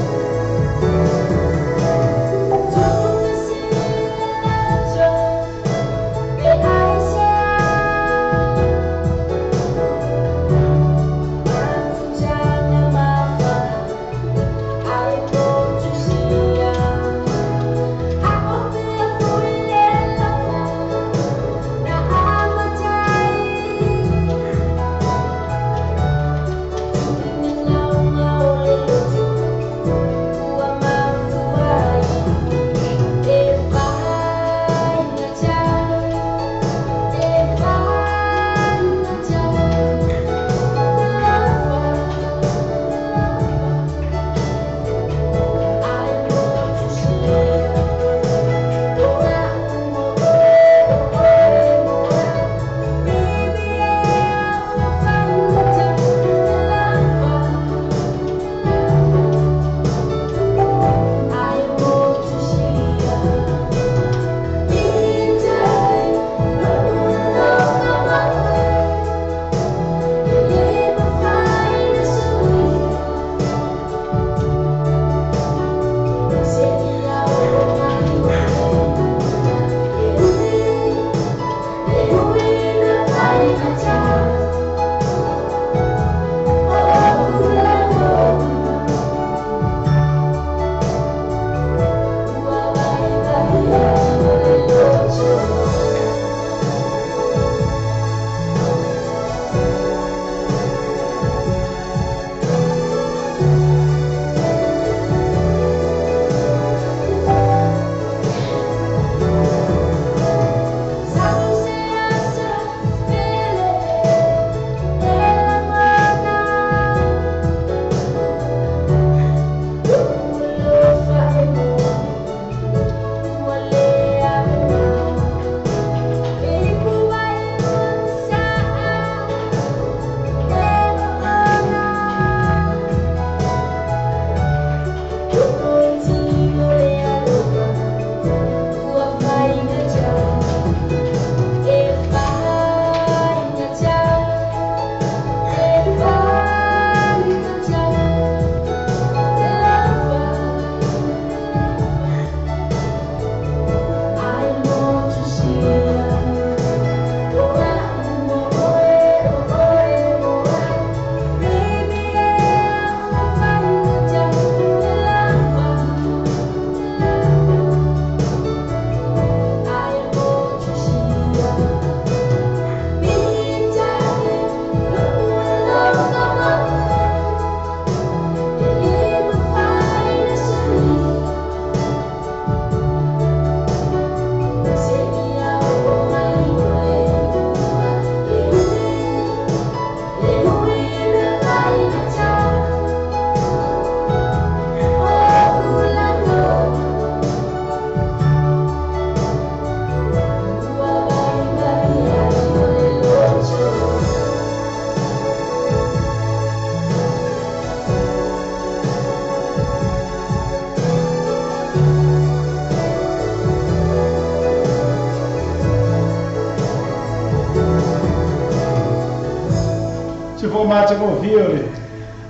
macha ko fiore.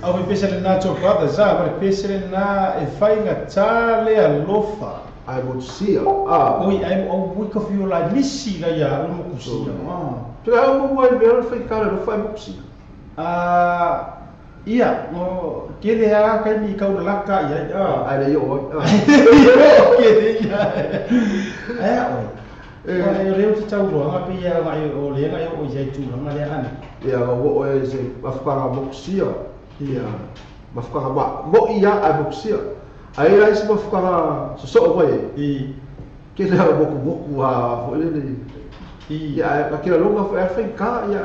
Au pesa le Nacho Brothers, ma pesa le na e fai nga tale alofa. ai mo sia Oi, ai au wika fio la misi la ya o mo kusia. tu ai mo mo e fai kala no fai mo sia Ia, no kede ha kai mi kau laka ia. ai le yo Kede ia. Oi. Leo te tau roa pe ia ngai o le ngai o ia tu nga le ana. ia o e se afkara mo sia ia mafkara mo ia ai mo sia ai ai se mafkara so vai ke le boku a foi le ia aquela longa foi fai ka ia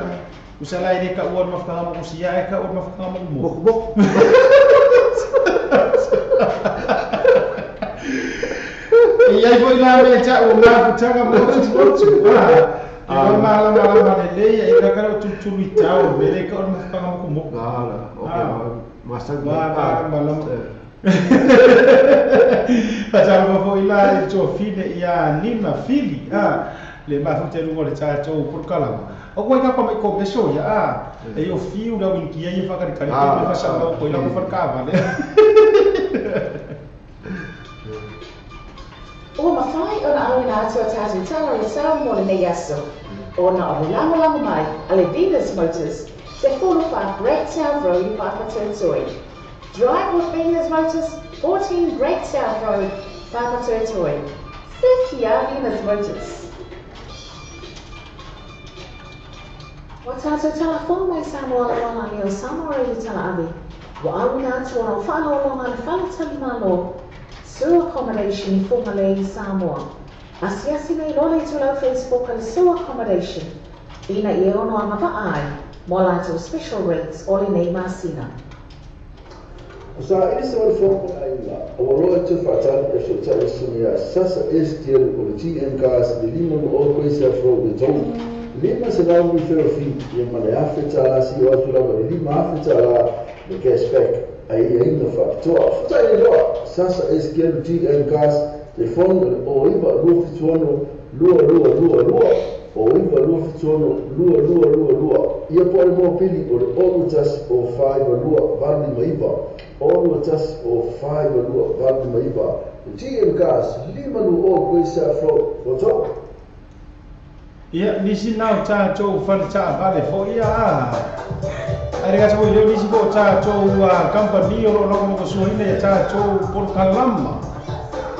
Usala ini ka uan mafkara mo kusia ka uan mafkara mo boku Ia foi lá me cha o na puchanga mo tu. Malam le ia ka kara tu tau bele ka on mafkara mo mo. Masa malam. Pasal mo foi lá jo fine ia nina fili le mafuta lungo le cha cho por kala. O ko ka pa ko beso ya e o fiu da winki ia fa ka ka me fa sa ko ila ko farkava le. O mawhai o na awe na atua tātou tala le sao mo le nei aso. O na o lango mai a le Venus Motors se wholo wha Great Town Road i Whakatotoi. Drive with Venus Motors, 14 Great Town Road, Whakatotoi. Whiwhia Venus Motors. O tātou tala wholo mai Samoa le wana ni o Samoa e tala awe. Wa awe na atua na whalo longa le whalatali malo. Sewer accommodation for Malay Samoa. Asiasi nei lole to lau Facebook al sewer accommodation. Ina I ono a mawhaai, mo lato special rates o le nei masina. Sa ini semua fokus aina. Awal itu fatal persoalan sunia sasa STL polisi engkas di lima no kuisa from the town. Lima sedang referee yang mana afeta si waktu lalu lima afeta the cashback. Aí ainda factor. Tá igual. Sasa SQL GNCAS telefone o iba lua. O iba lua. Ia pode mo pili o tas o 5 lua vale maiba. O tas o 5 lua vale maiba. GNCAS lima no o coisa flo foto. Ia nisi nau cha cho fan cha vale fo ia. Ai rega so yo nisi ko cha cho company o lo ko so ina cha cho por kalama.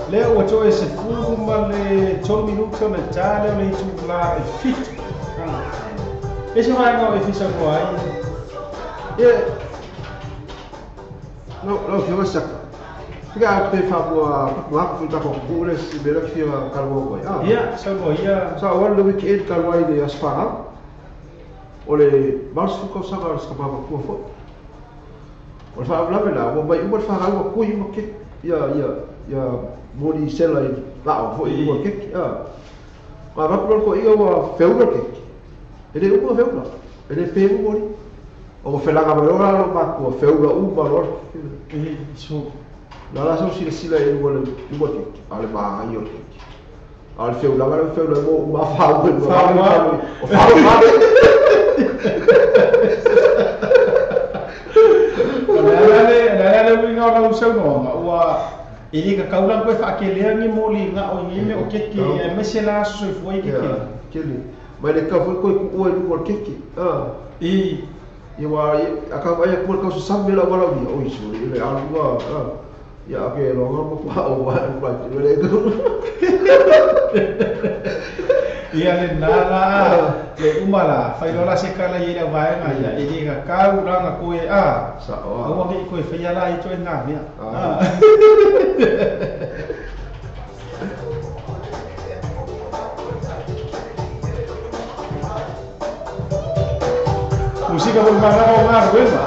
Le o cho ese fulu male 8 minutos na cha le tu la fit. Ese vai no efisa ko ai. no que você fica pe fa ko ta ko pure si bela que kalbo ko Ia so go ia sa wala le weekend kalwai de asfara ole mas fuko saga ska pa ko fo o fa bla bla o bai o fa ga ko i mo ke ya mori sela la o fo i mo ke ma va ko i o feuro ke ele o feuro ele pe o mori o fe la ga bra lo pa ko feuro u pa lo so la so sila e o le ke ale ba yo ke al feuro mo ma fa o fa Nana winga na usau no wa ini ka kaulan ko fa ke le ni moli nga o ni me o ke ke mesela so foi ke kele mai le ka foi ko o e ko ke i wa aka vai ko ka so sabe la wala vi o iso le algo ya ke lo nga ko o wa le ia le nala le umala fai lola se kala ia da vai nga ia ini ka kau ranga ko e sa o ke ko e fai ala i to nga mia música por mana o ngar bueno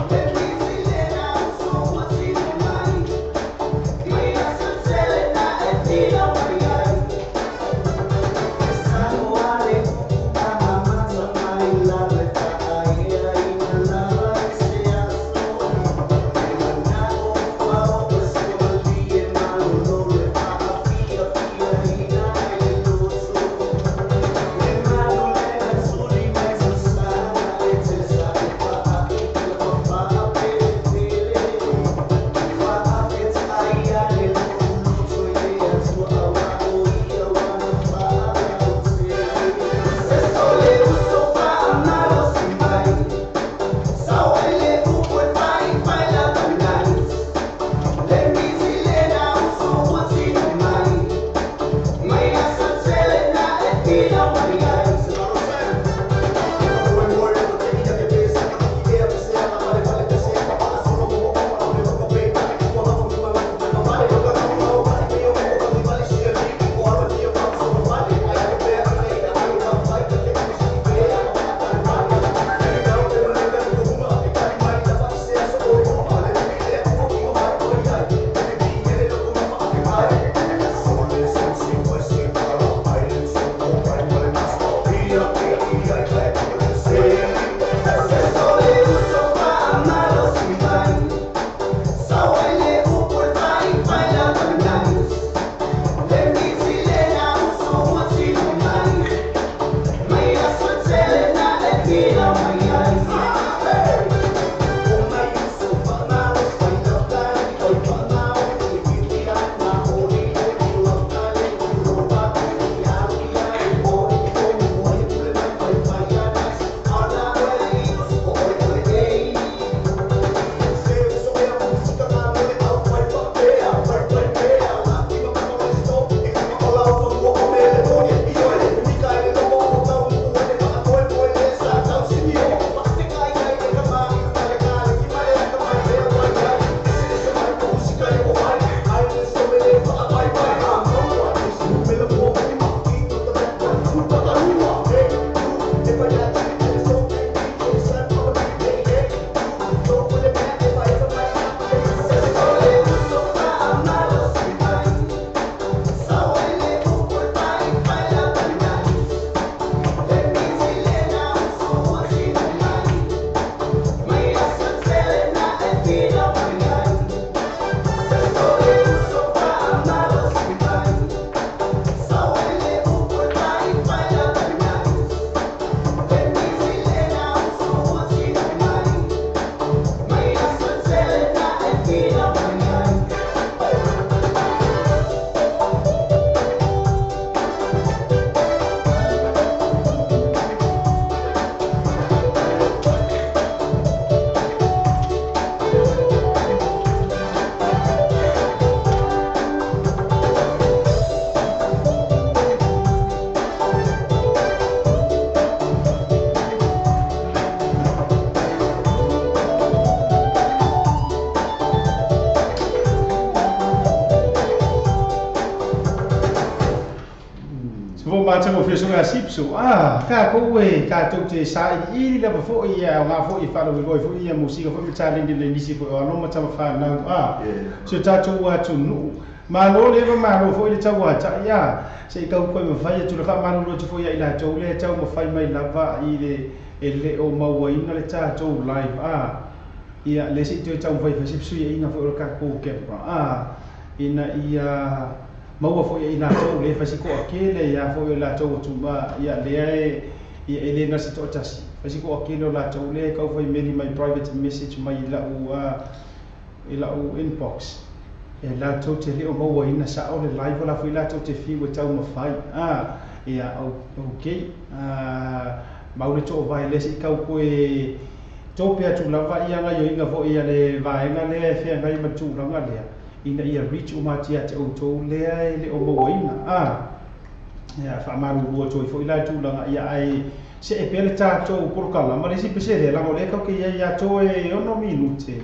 Let me see baca mo fiso nga sipso ka ko we ka to te sa I le fo ia nga fo I fa lo go fo ia musika fo challenge le nisi fo no ma tama fa na so ta to wa tu nu ma no le ma no fo le ta wa ta ia se ka ko me fa ia tu le fa ma no tu fo ia ila to le ta mo fa mai lava I le ele o ma wa ina le ta to live ia le si tu ta mo fa sipso ia ina fo ka ko ke ina ia maua fo ia ina tau le fasi ko akele ia fo ia la tau tumba ia le ai ia ele na se to tasi fasi ko akele la tau le ka fo meni my private message mai ila u inbox e la tau te le o maua ina sa o le live la fo ila tau te fi o tau mafai ia okay mau le to vai le si ka ko e to pe atu lava ia nga yo inga fo ia le vai nga le fe nga I matu nga le ina ia reach o matia te o to le le o moina ya fa maru ro to fo ila tu langa ia ai se e pele ta to por kala ma le si pese le la mo le ka ke ia to e ono minute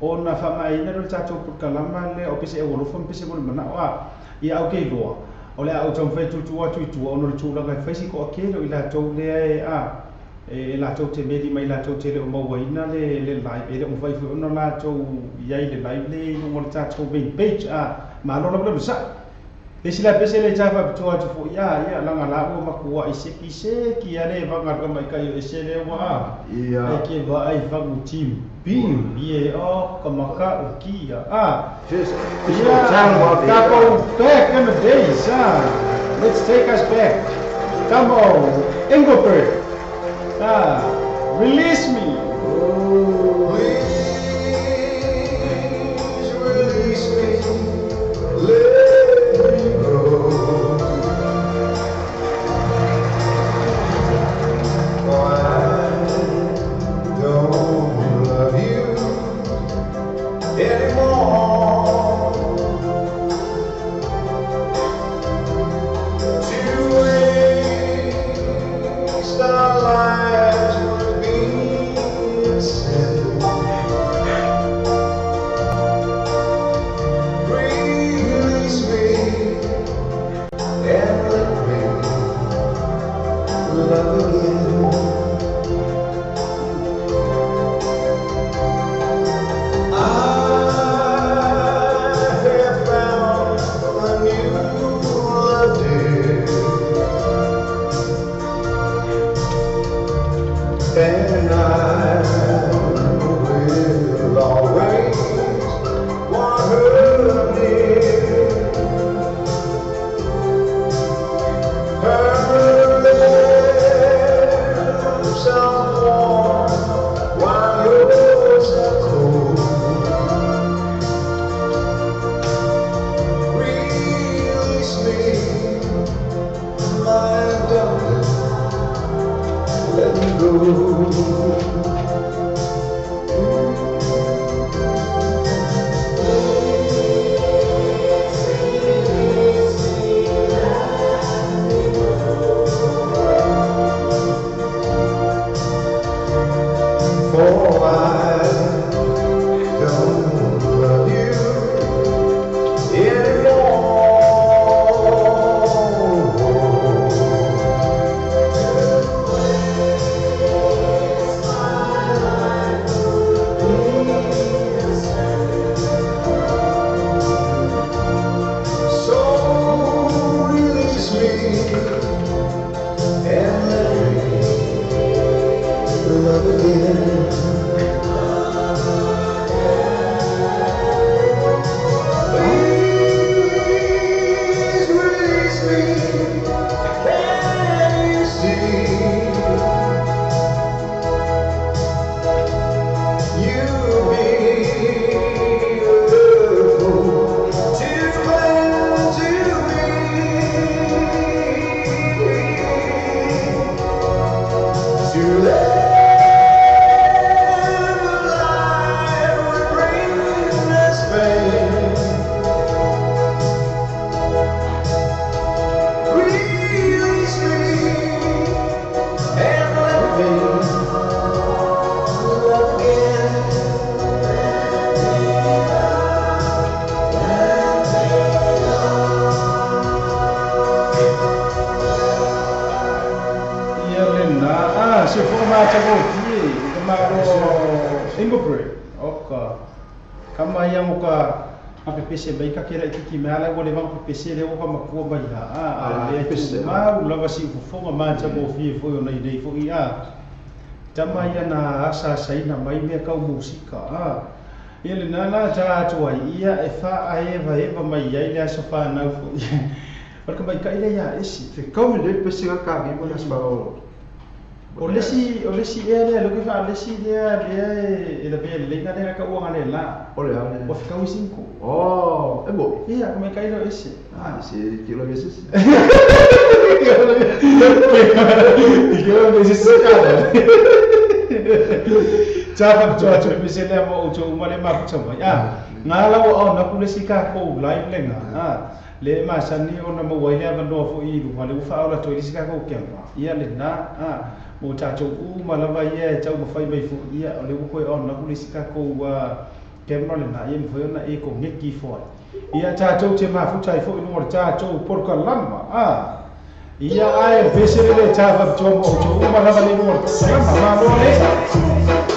ona fa mai na ro ta to por kala ma le o pese e wo fo pese mo na ia o ke lo o le au to fe tu ono tu langa fa si ko ke lo ila to le e la to te medi mai la to te le o moina le live e le o vai fo ono la to ia le live le no mo ta to ben page ma lo lo sa le sila pese le tava to atu fo ia langa la o makua I se ki ale va ngar mai kai e se le wa ia e ke va ai va mu team bim ie o kamaka o kia Just ka go back in the days let's take us back come on Engelbert release me. Please release me. Let me go. I don't love you anymore. To waste our lives would be a sin. Release me and let me love again. I kama ia mo ka apepese bai ka kera ikiki meala o le vang pepese le o ka makua mai ha le pese ma lava si fofonga ma cha mo fi fo nei nei fo ia tama ia na asa saina mai me ka musika ia le nana cha tua ia e fa aeva eva mai ia le sofa na fo porque mai ka ile ia esi Te kau le pese ka mi mo nas paro. o lesi ele lo que fa lesi dia e da bele le ngane ka uanga le la Ole ale. o fica o 5 Oh, e bo. ia como ka ile esi Se kilo vezes. Yo me dice cara. Chapa cho me se le mo cho male ma ku chama ya ngala o na ku le sika ko live lenga le ma sani o na mo wa ile ba no fo I lu ma le fa ola to le sika ko kempa ia le na mo cha cho u ma la va ia cha mo fai mai fo ia o le ko o na ku le sika ko wa kempa le na ia mo na e ko ngeki fo ia cha cho che ma fu chai fo no cha cho por ka lama ia ai pesere le cha fa cho mo cho u ma la va le no lama ma lo le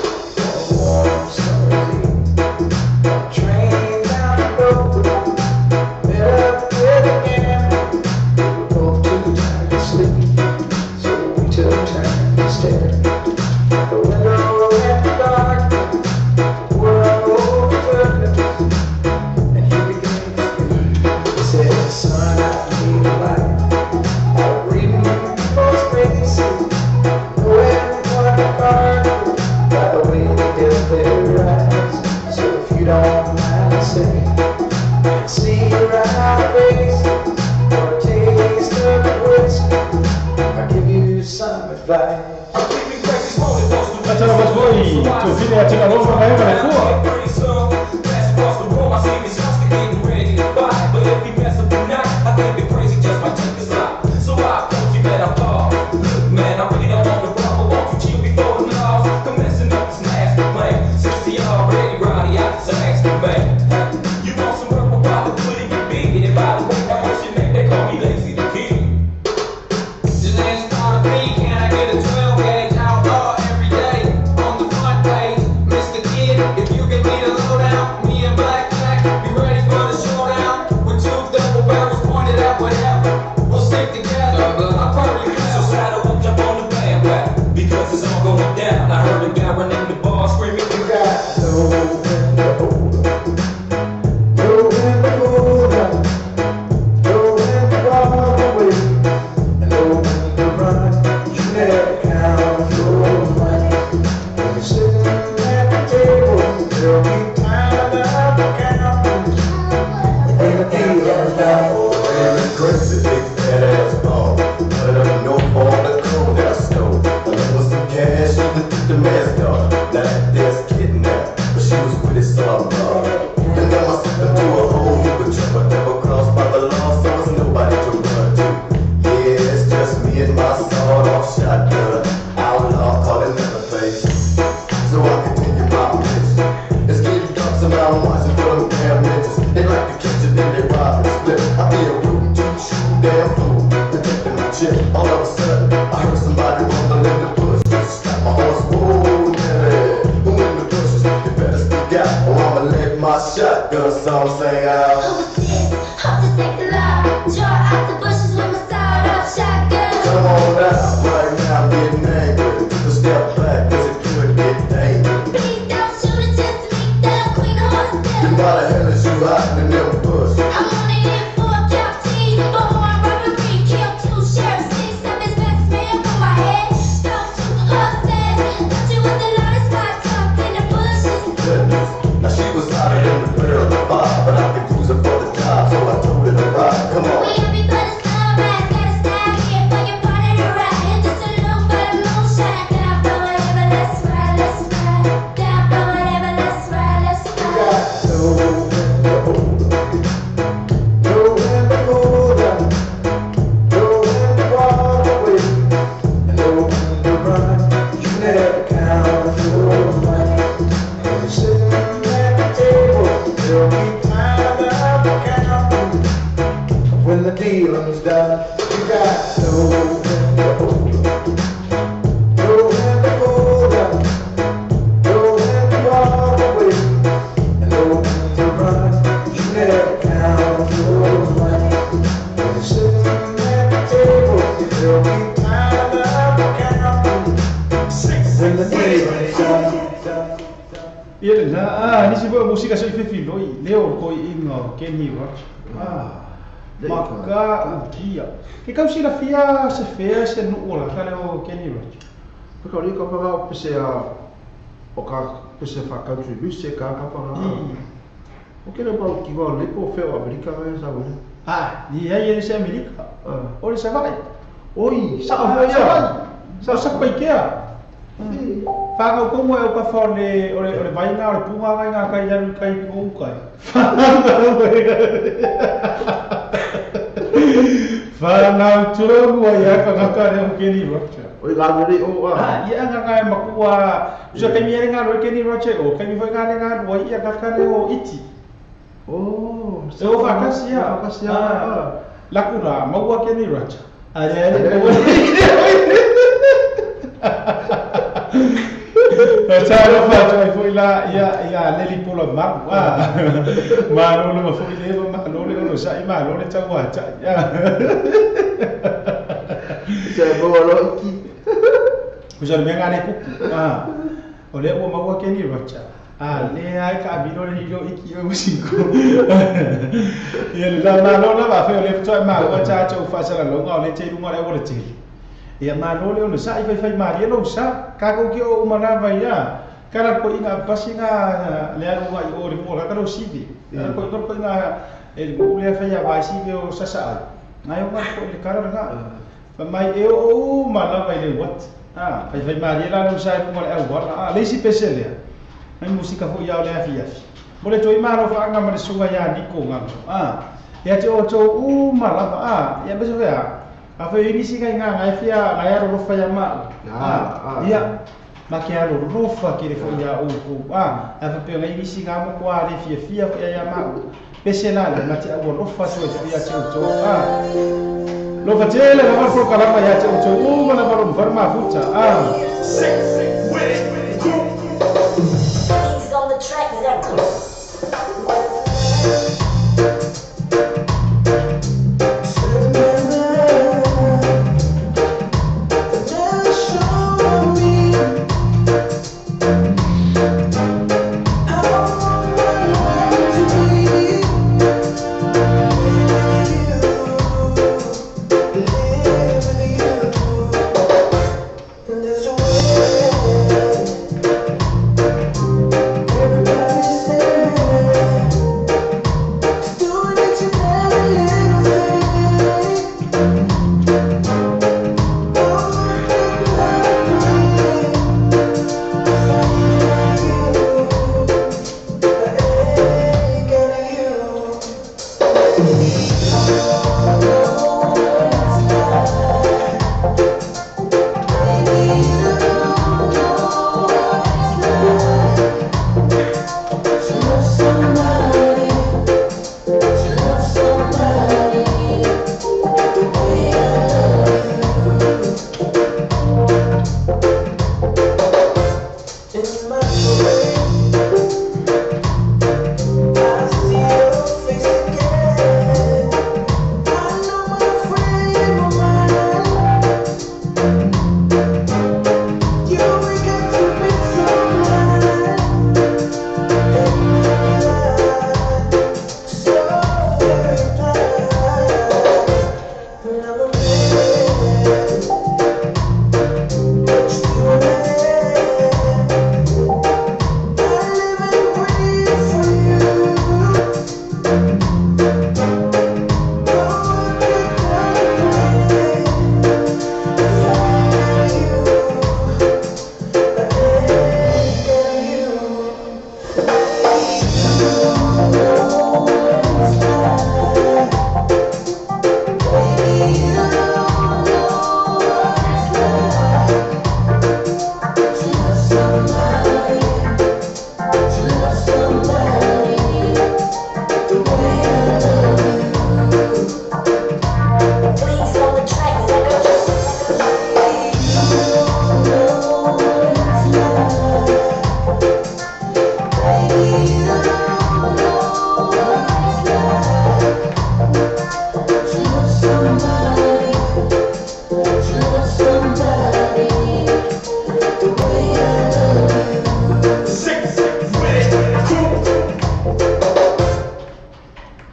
musika so ife loi leo ko inga Kenny Roach maka ukia ke kau sila fia se fea se no ola ka leo Kenny Roach Porque ali ka pa o pese a o ka pese fa country music ka pa o que le pa ki va le po feo America sa wona ni ai se America o le sa vai oi sa vai sa pai ke Whanga ko mo e o ka whone ore vai ngā ore punga ngai ngā kai jaru kai ko ukai. Whanga tura mua ia ka ngaka re o Kenny Roach. Oi ngā mere o ia ngā ngai makua. Usa kai miere ngā roe Kenny Roach o kai mi foi ngā ngā rua ia ngaka re o iti. Oh, se o whakasia. Lakura, maua Kenny Roach. Tara fa foi lá ia leli pola ma ma no ma foi leva ma no le no sai ma no le tawa cha ya se bolo ki kuja me ngane ku o le o ma Kenny Roach le ai ka bino le hilo iki o musiko ia la ma no la va fe le fa ma o cha cha fa sa la longa o le te lunga le o le te ia malole o le sa i fai maria lo sa ka ko ki o mana vai ya kara ko inga pasinga le anu ai o le mo ka lo sibi ko ko inga e ko le fai ya vai sibi o sa sa ai o ko le kara nga fa mai e o mana vai le wat fai maria la lo sa ko le au wa le si pesele ai musika fo ya le afia mo le toi maro fa nga ma le sunga ya ni ko nga ya te o to mala ya beso ya Apa ini sih kan ngai fia ngai ro fa ya ma iya makia ro fa ki le fo ya o ko apa pe ngai ini sih ngamo ko ale fia ya ma pesela le mati a ro fa so ya che to lo fa tele la ma fo kala ya che to ma na ro farma futa He's on the track exactly.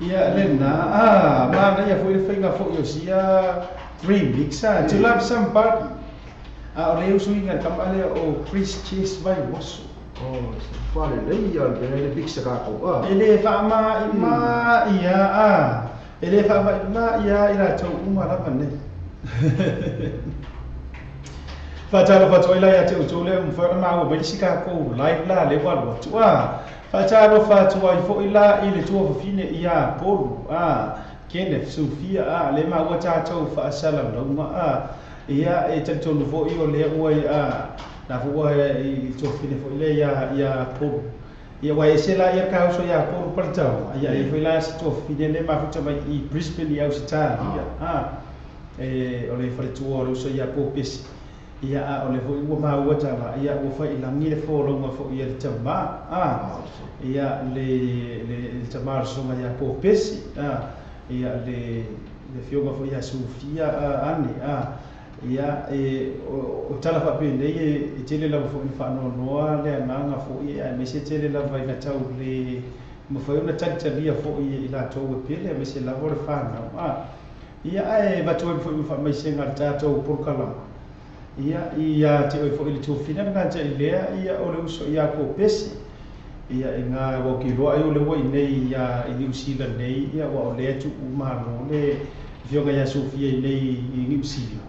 Ia lena mana ia foi whainga fo yo sia remix to love somebody o leo suinga kamale o Chris Chase vai waso Fale lei ia le pizza kako ele fama ima ia ele fama ima ia ira tau uma lava ne Fatalo fatoila ia te utole mfana o belisika ko live la le walo tua Fatalo fatua i fo ila ile tua fine ia polu Kenneth Sofia le ma wa tau fa sala longa ia e tantonu fo i o le oi na fo i to fine fo ile ia polu ia wa esela ia ka so ia polu partau ia e fo ila to fine le ma futa mai i Brisbane ia Australia o le faletua o so ia popesi ia o le fo i ma wa tala ia o fa ila ni le fo longa fo ia le tama ia le tama so ia popesi ia le fioga fo ia Sofia ane ia o tala fa pe nei e tele la fo fa no noa le nanga fo ia me se tele la vai na tau le mo fa una tantavia fo ia ila to pele me se la vor fa na ia va to fo fa mai se ngata to por kala ia te fo ile to fina ngata ile ia o le uso ia ko pesi ia nga wo ki roa yo le wo nei ia i New Zealand nei ia wa le tu ma no le fioga ia Sofia nei i New Zealand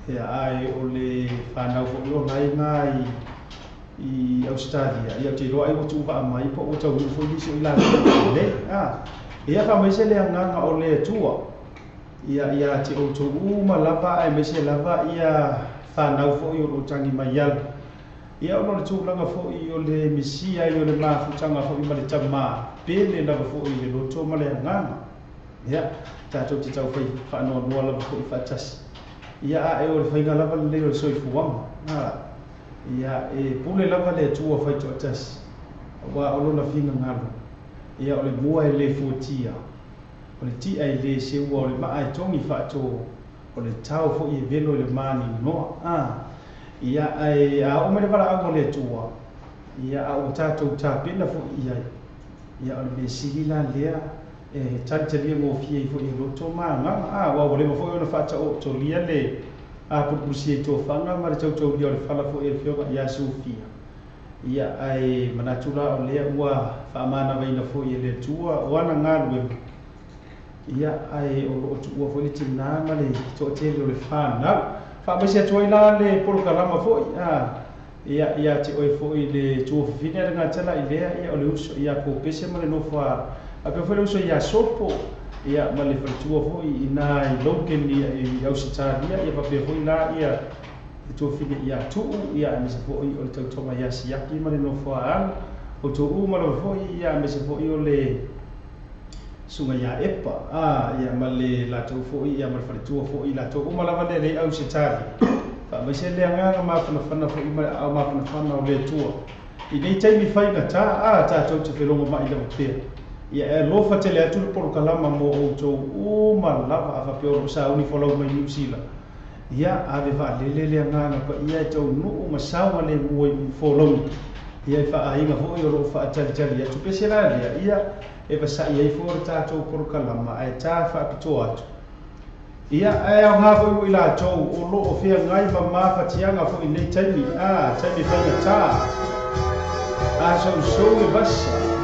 ia ai o le whanau fo yo nai ngai i Australia ia te roa i tu va mai po o tau fo ni so ila le ia fa mai se le nga o le tua ia te o tu ma lava ai me se lava ia whanau fo yo o tangi mai al ia ono le tūlanga fo i o le misia i o le mafutanga fo i ma le tama pele lava fo i le loto ma le anganga ia tātou te tau whai whanau noa lava fo i whatasi ia e o le whainga lava le leo le soifuanga ia e pule lava le tua whai to atasi wa olo na finga ngalo ia o le mua e le fuatia o le tia e le seua o le maa e tongi whaato o le tau fo i velo le mani noa ia ai o me para a le tua ia o tatou tapena fo ia o le sigila lea e tantalia mo fie fo i roto manga wa le fo ona fata o to lia le a pupusi to fanga ma le tau lia le fala fo e fioga ia Sofia ia ai manatula o le ua fa mana vaina fo i le tua wana ngalu ia ai o tua fo le tina ma le to tele le fana fa ba se toi la le programa fo ia te oi fo i le tu fine nga tala idea ia o le uso ia ko pese ma le no fa a pe fo le uso ia sopo ia ma le tu fo i na i loken i Australia ia pa pe fo la ia tu fine ia tu ia me se fo i o le toma ia si aki ma le no fa o tu ma le fo ia me se fo i o le sunga ia epa ia male la to fo ia mal fale tu fo ila to uma lava le au se tari fa me se le anga ma fana fo ima au ma fana o le tu i nei tai mi fai na ta to te felongo ma ila pe ia e lo fa tele atu por kalama mo o to uma lava fa pe o sa uni fo lo mai New Zealand ia ave va le anga pa ia to no ma sa wa le mo fo lo ia fa ainga fo i ro fa tali ia tu pe se la ia e va sa ia for tatou por kalama e ta fa pito atu ia e o nga fo ila to o lo o fia ngai ma fatianga fo i nei taimi taimi fa ta so i basa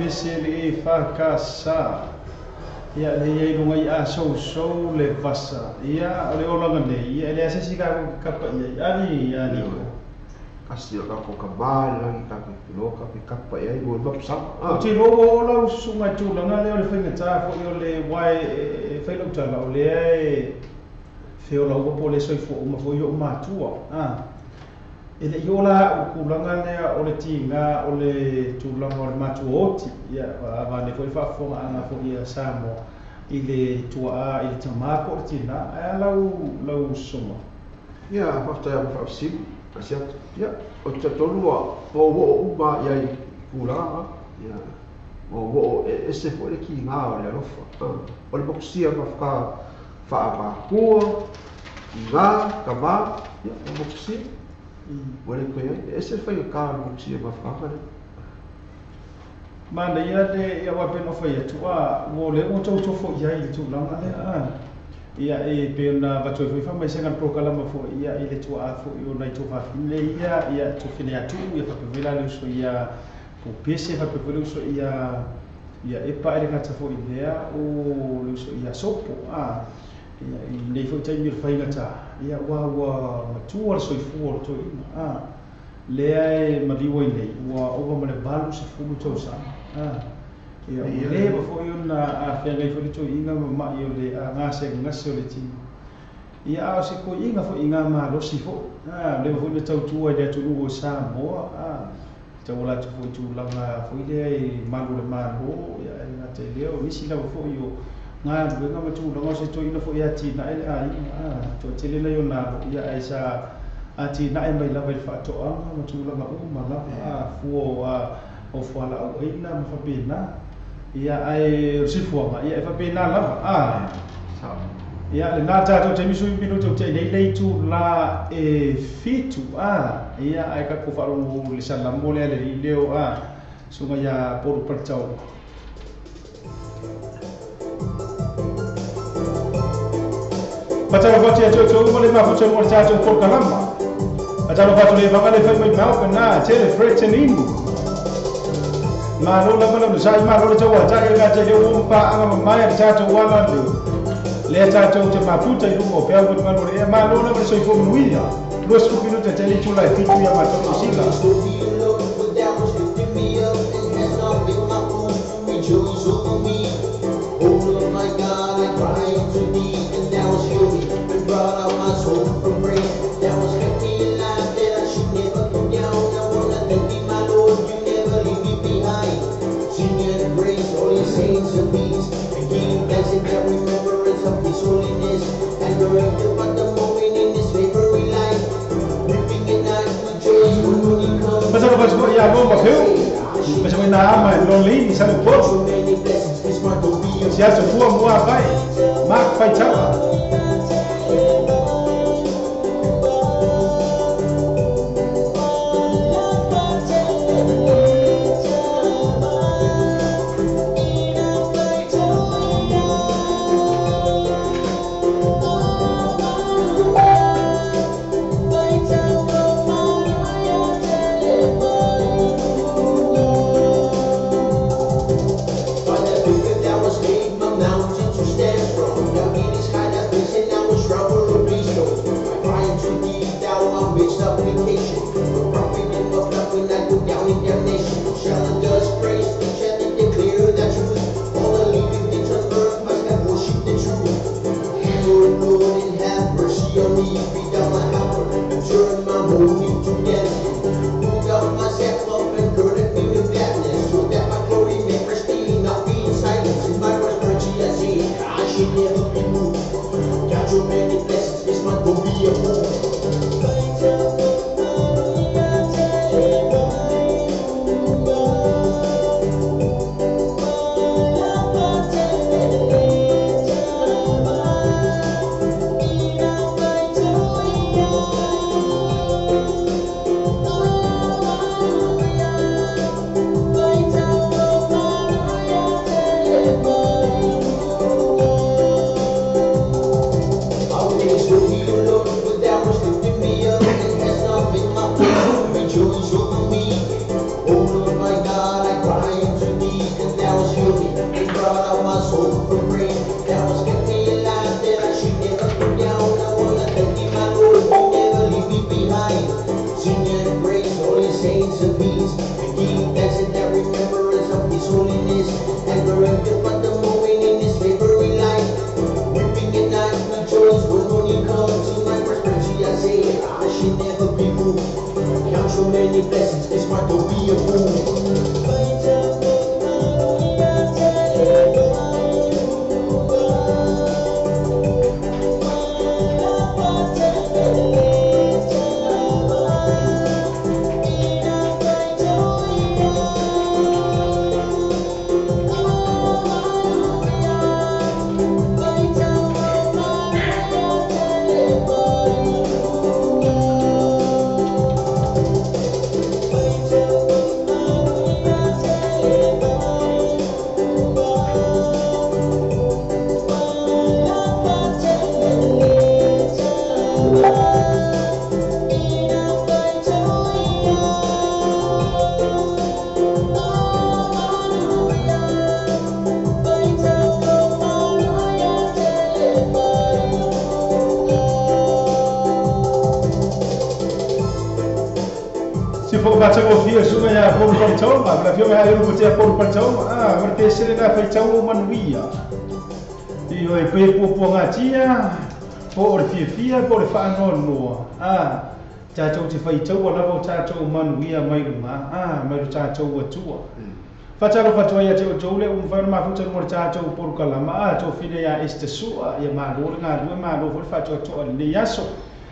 se le whakasa. Ia le iei runga i a sou le vasa. Ia le olanga nei. Ia le asesi kapa iei. Ani ko. Kasi o kako ka bala lagi kako loka pe kapa ia i mo sa. O te ro la sunga tulanga le o le whainga tā fo i o le wai whainau tala o le ai feo la upa po le soifo uma fo i o matua. Ele i o la ukulanga lea o le tinga o le tulanga o le matua oti. Ia vane fo i whaafonga anga fo i a Samoa i le tua a i le tamako o le tina. Aia lau sunga. Ia whaftai a whaafsimu. Asiat, ya, o te tolua, o uba ia i kulanga, ya, o ese fo le ki ngā o le alofa. O le bokusia mawhaka whaapakua, ki ngā, ka mā, ya, o bokusia. O le koe ai, ese whai ka o bokusia mawhaka ne. Mana ia le ia wapena whai atua, o le o tau tofo ia i le tūlanga lea. Ia pe na va toi fa mai senga prokalama fo ia ile tua fo io nai to fa fine ia to fine atu ia fa vela le so ia po pese fa pe vela so ia e pa ele ngata fo idea o le so ia sopo ia nei fo tai mir fa ngata ia wa tu or so fu or to le ai ma di wo nei wa o ma le balu se fu to sa ia le ba fo io na a fenga fo to inga ma io le nga se nga so le ti ia a se ko inga fo inga ma lo si fo le fo le tau tu ai tu o sa mo te wala tu fo tu la fo ile ma lo le ma lo ia nga te leo ni si la fo io nga nga tu la se to ina fo ia ti na to te le na io na ia ai sa ati na mai la fa to ma tu la ma la fu o fala o ina ma fa pena ia ai sifuanga ia fa pena lava ia le nata to te misu pino to te nei tu la fitu ia ai ka ko falo le sala mole le leo sunga ia por partau patalo fati to mole ma fo mo tato por kalama patalo fatu le va le fa mai mau na te le freteningu ma lo la mala sai ma lo tawa ta ga te le o pa anga mai ta to wala le ta to te maputa i lungo pe algo ma lo ma lo la so fo muia lo scu pino te tele chula e fitu ya ma to sila oh my god I cried to me and that was you and brought out my soul from brain that was kept me alive that I should never go down I wanna thank you my Lord you never leave me behind singing and praise all your saints and peace and giving thanks in that remembrance of his holiness and directed by the moment in this favorite life weeping at night with joy when he comes Pasal lepas buat ya bomba kau macam mana ama lonely sana pun siapa semua mua pai mak pai cakap po baca ko fia sunga ya por pantau ma la fia ya ru putia por pantau porque se le da feitau manuia io e pe po ngatia por fia por fa no chacho te feitau ala vo chacho manuia mai runga mai chacho wa tua facciamo ya te o le un fa ma futa mo chacho por kalama to fine ya este sua ya ma ro nga due ma ro faccio to le yaso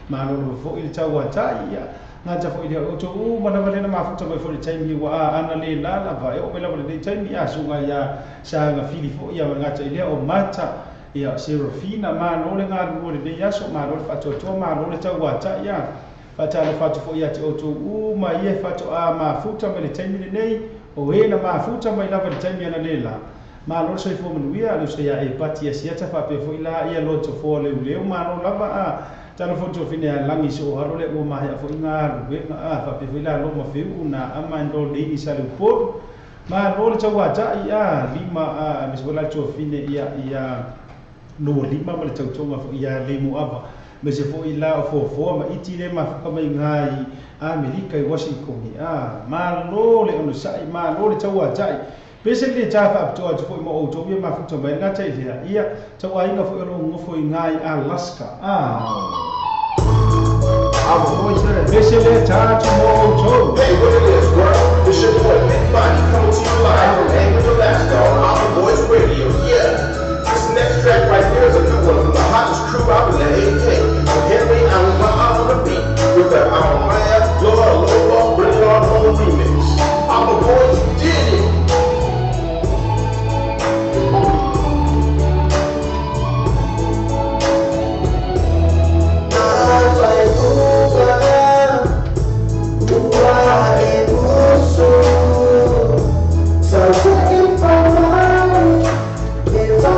ma ro fo il tawata ya ngaja fo ile o to mana vale ma futa mai fo le time wa ana le la va e o pela le time ya sunga ya sa nga fili fo ya ngaja ile o mata ya serofina ma ro le nga ro le yaso ma ro faccio to ma ro le tawata ya facciamo fo ya te o to ma ye faccio ma futa mai le time nei o e na mafuta mai lava le time ana lela ma lo so fo manuia lo se ya e pati sia ta fa pe fo ila ia lo to fo le ma no lava tano fo to fine langi so haro le o ma ya fo inga lu fa pe fo ila lo ma fe una ama ndo le isa le por ma lo le tawa ta ia lima bisbola to fine ia no lima ma le tautonga fo ia le mo ava me se fo ila fo ma iti le ma fa mai ngai Amerika i Washington ma lo le ono sai ma lo le tawa tai pese le tafa to to fo mo auto me ma futo mai nga tai ia tawa inga fo lo ngofo ngai Alaska pese le ta to mo auto Hey, what it is, world? It's your boy Big Bonnie coming to you live from Anchorage, Alaska on Our Voice Radio. Yeah, this next track right here is a new one from the hottest crew out in the AK. Henry and on the beat with the Our Man, Lord, bring it on home remix. Our Voice did it. If I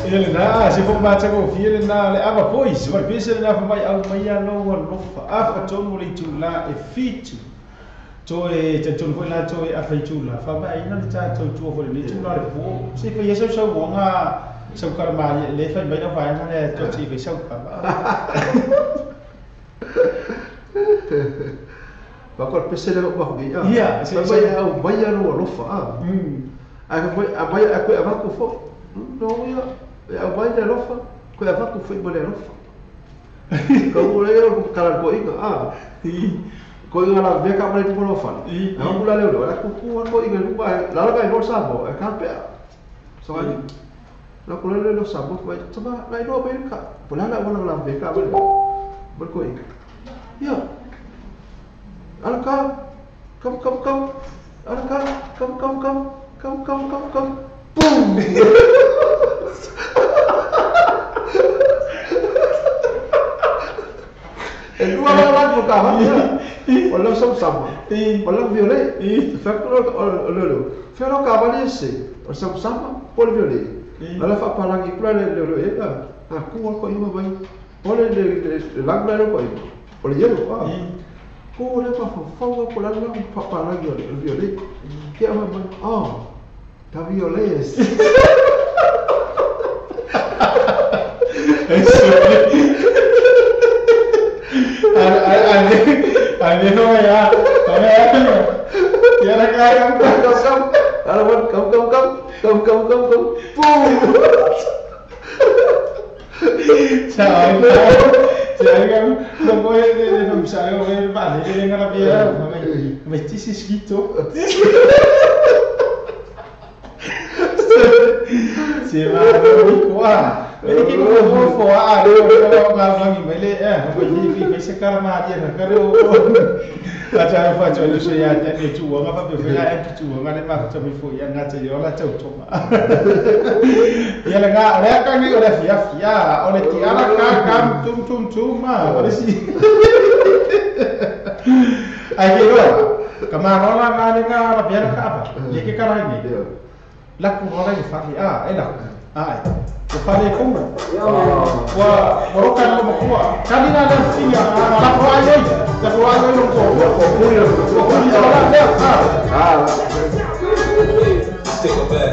Ele na se for mata ko fie na le ava pois, vai pese na fa mai au mai ano no fa afa tonu le tula e fitu. To e te tonu foi la to e afa tula. Fa mai na ta to tu fo le tula le po. Se fa yeso so wonga so karma le fa mai na vai na le to ti fe so ka. Ba ko pese le ko ba ia. Ia, se mai au mai ano no fa. Ai mai a ko ava ko fo. No ia. Au mai le lofa, ko e whaku whi mo le lofa. Ka ura e o karan ko inga, ko inga la veka mai tupo lofa. Au mula leo leo, la kukuan ko inga lupa, la laga i lo sabo, e kampea. So ai, la kula leo lo sabo, ko ai, tama, la i lo mai ka, po lana wana la veka mai leo, mo ko inga. Ia, ala ka, kam, ala ka, kam, boom! E dua orang buka mana? Orang sama-sama. Orang violet. Faktor orang Fero kawan esse. Orang sama-sama. Pol violet. Ala fa palangi pula le eka. Aku ko ima bai. Pol le langla ko ima. Pol yelo. Ko le fa fa pol lang fa palangi violet. Ke ama ta violet. Ane no ya, ya la cara kam, Jangan boleh não saya boleh balik dengan dia, mesti segitu. Siapa yang kuat? Ini kita mau kuat, kalau nggak boleh, boleh sekarang aja, kalau acara apa jual saya jadi jual apa berfirman jual, nggak ada mak cuma foya nggak jadi orang cuma. Ya nggak, orang kan ni orang fia, orang tiara kam cuma, orang sih. Akhirnya, kemana orang nggak biar apa? Ya kita lagi. Laku orang yang fakir, enak, o fare come wa moroka no mokua kali na na fia la proaio la proaio no ko stick a bag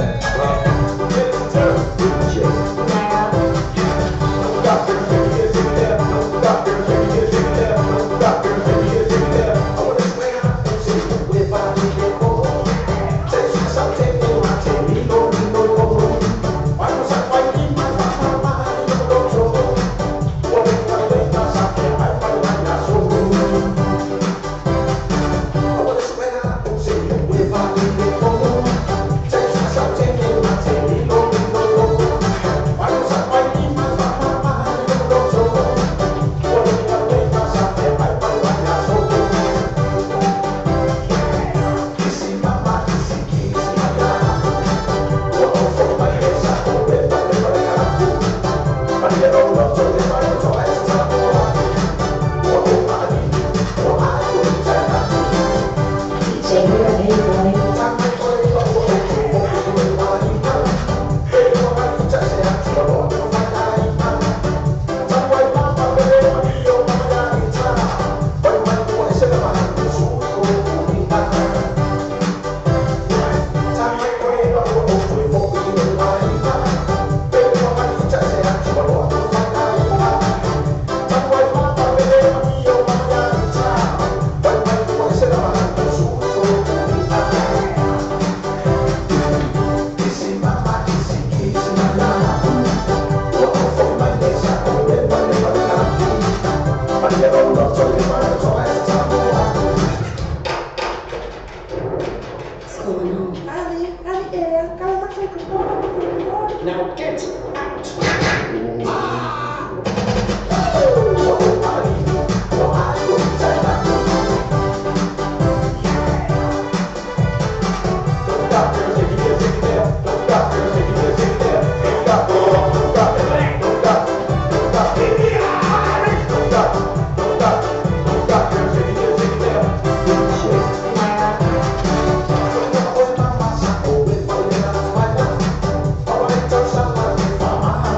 Now get Sama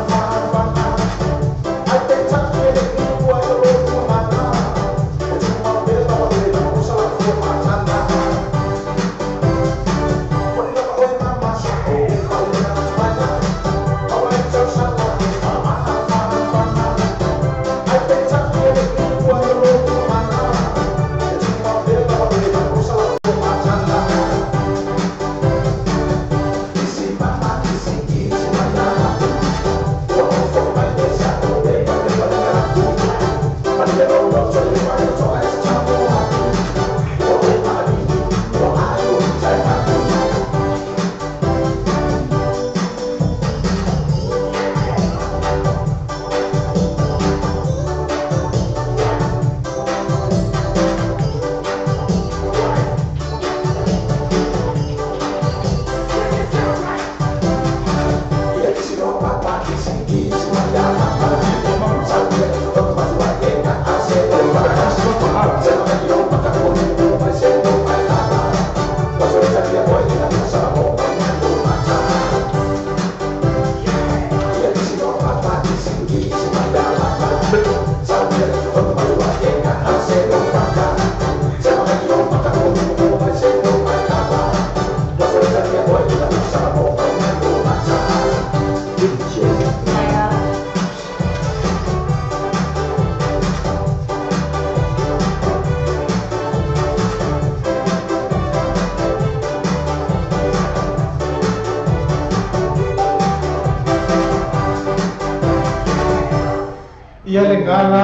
Ia le ngala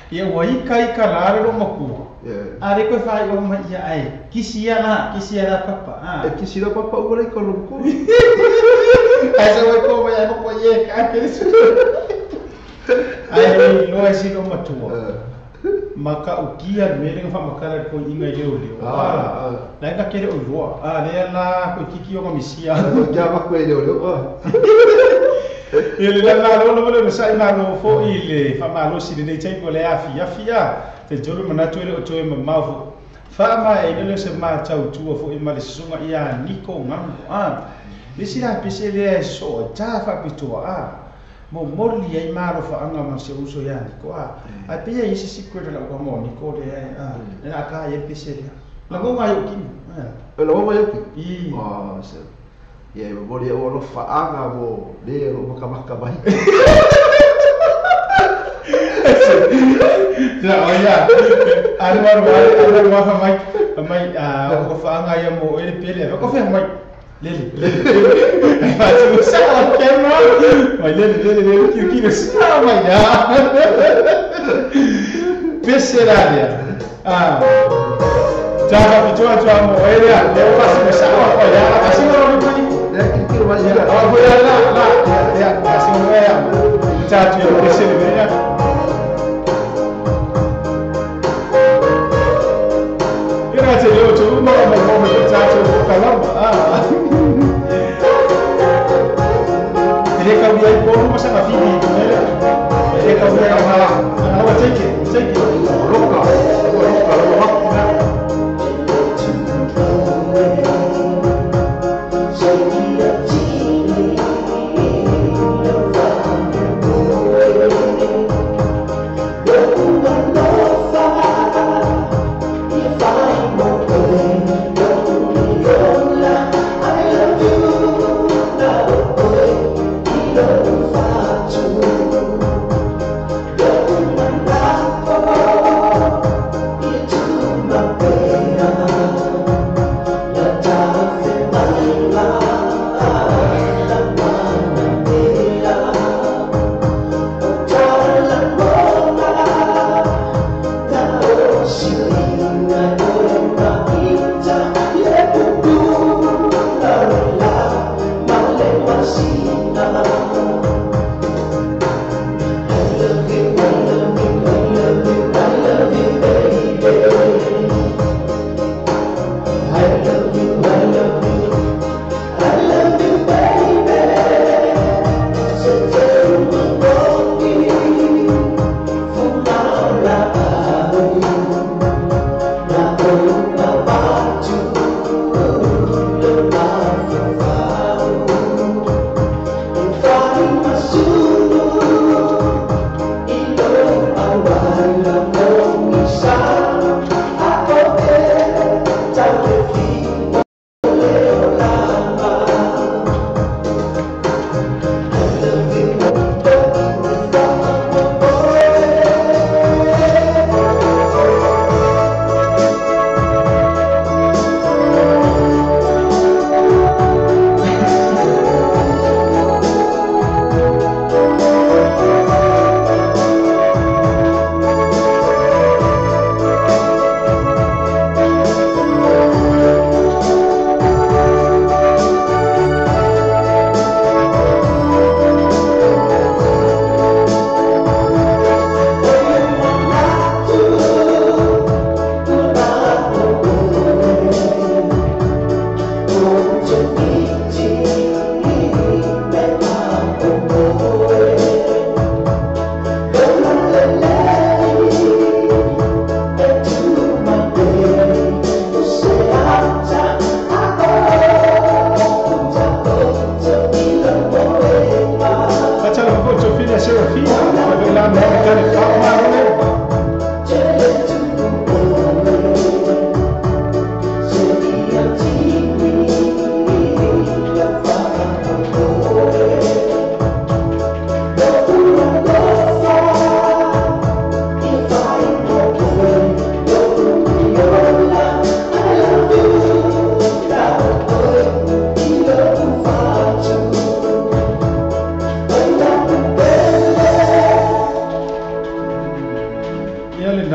ia wai kai kalare ro makua. Are koe whai o mai ia ai. Kisi ana papa. Kisi ra papa o mai ko ko. Ai sa wai ko mai ko ye ka kesu. Ai loa si no matua. Maka ukia mele nga makala ko inga leo. Na ka kere o loa. Le la ko kiki o misia. Ja ma ko leo. Ele la lo sai na lo fo ile fa ma lo si de tai ko le afia te jolo mana to le o to e mavo fa ma e le se ma tau tu fo i ma le sunga ia niko ngam le sira pese le so ta fa pitoa mo morli ai ma ro fa anga ma se uso ia niko a pe ia isi secret la ko mo niko le na ka ia pese la mo ma yo kimi la mo ma yo ki se ia e mo le o fa anga mo le ro maka mai ya oya ana wa mai ko fa anga ia mo ele pele ko fa mai lele fa tu sa o kema mai lele ki sa mai ya peseraria Jangan bicara mo ele le fa sa o ya kasi mo ro ni ki mai ya oh ya kasi mo ya bicara yo peseraria Grazie io c'ho un nome come pensato calma Ele cambia il pollo ma sa fini ele cambia la ma take roca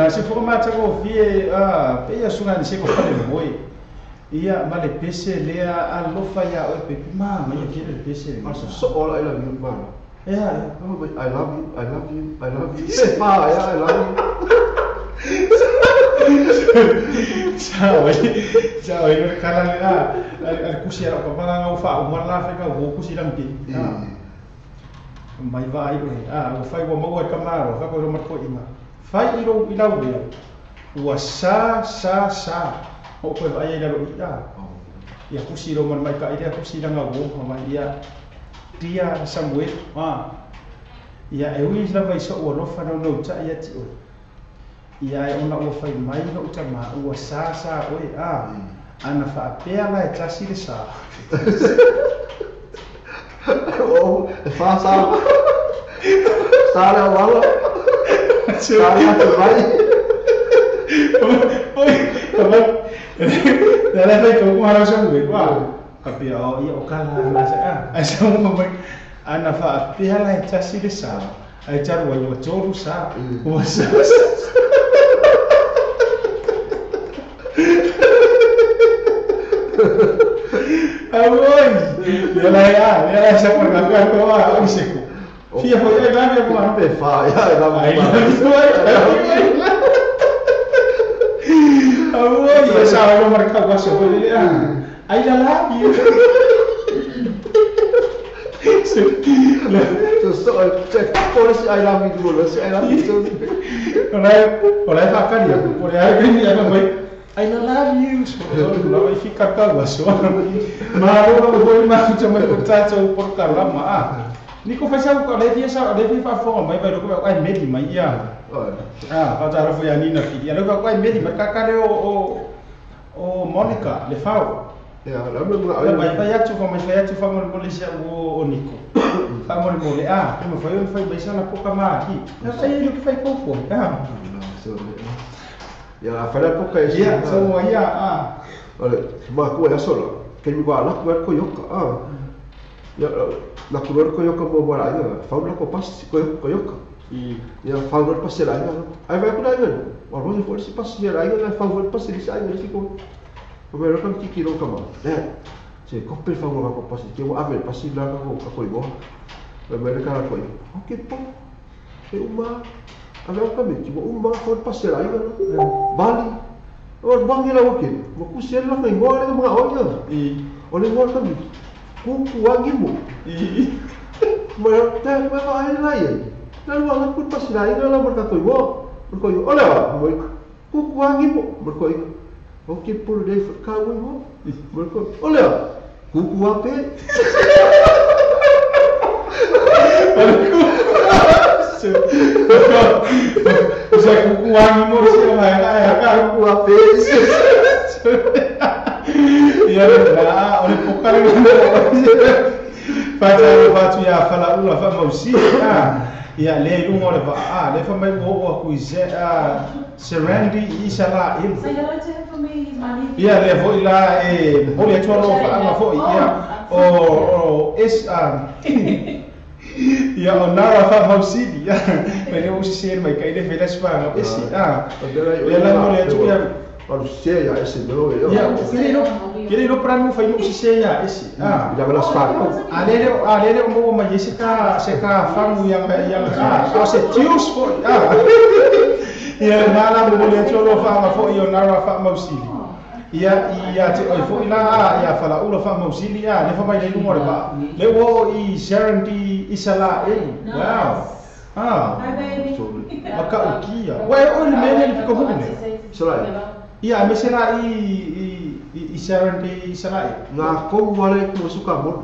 na se fo ma tsago fie pe ia sunga ni se ko pale moi ia male pese lea a lofa ia o pe ma ia ke le pese So all I love you, man. yeah Oh, but I love you, I love you, I love you. Say hi, I love you. Ciao, io kala al kusi ara pa banga o fa o mala fa ka o kusi lang pi. Mai vai o fai o mo ka maro fa ko ro mat ko ima. Fai iro ilau dia. Ua sa o ko vai ila ro ida. Ya kusi ro man mai ka ida kusi lang o mai ia dia Samuel ia e ui la vai so o no fa no cha ia ti o. Ia e ona ua fai mai no uta ma ua sa oe ana fa apea la e klasi le sa Oh, fa sa. Sa le wala. Sa le atu vai. Dala fai ko mara sa ue apea o ia o kala la sa asa mo mai ana fa apea la e klasi le sa ai taru ai o toru sa o sa Awoi, ya sa pagkakan ko ang siko. Fiya ko ay love you mo Pe fa, I love you. Awoi, ya sa ko marka ko sa ko I love you. So check policy I love you dulu, I love you. Oleh pakar ya, oleh hari ini ya baik. I love you. Kalau ficar ka waso. Maro ko ma chama ko tato por kalama. Niko fa sa ko le dia fa fo mai ba ko ai medi mai ya. Ka tara fo ya ni na fi. Ya ko ai medi ma ka le o Monica le fao. Ya, lalu Ya ba ya tu fa mai fa ya tu fa mo polisia o Nico. Fa mo mo le kuma fa ba sa na ko ka ma ki. Ya sai yo fa ko. Ya, fala poka esse. Ya, so ya Olha, ma ko ya solo. Que me va la ko yoka. Ya, la ko yoka mo bora ya. Fa na ko pas ko yoka. Ya, fa na pas la ya. Ai vai por aí, mano. O arroz for se pas ya aí, na fa na pas se sai, ele ficou. O meu kan ki kilo kama. Se ko pe fa na ko pas que o ave pas la ko ibo. O meu cara foi. Ok, pô. E uma Agora kami, cuma for pasir air Bali. Orang bang ila wakil. Maku sian lah main gol dengan mga oya. Oleh gol kami. Kuku angin mo. Mereka memang air lain. Lalu orang pun pasir air lah mereka tu mo. Mereka yo, oleh kuku angin mo. Mereka yo, okey pun dia kawin mo. Mereka, oleh kuku apa? Bisa kukuangi mo siya kaya kuku apa? Iya na, oleh pokal mo. Fatu ya fala ula fa mausi. Ya le lungo le le fa mai bo ku ze Serenity isala in. Say hello to him for me, he's my nephew. Ya le vo ila bole cholo fa anga fo ya o is Ya onara fa mausidi ya. Mene o se mai kai de fedas fa no esi ya la mo le tu ya Harus saya ya esse delo eu. ya kile no pra no fa no se ya esi Já belas fato. ale mo ma Jessica se ka famu yang o se tius fo ya na la mo le cholo fa ma fo yo nara fa mausidi ia te oi fo ina ia fala ulo fa mausili le fa mai le numero ba le wo I Serenity isala wow Hi baby. maka ukia wa o le mele ko hune Selain. ia mesela I Serenity isala Nga ko wale ko suka mo.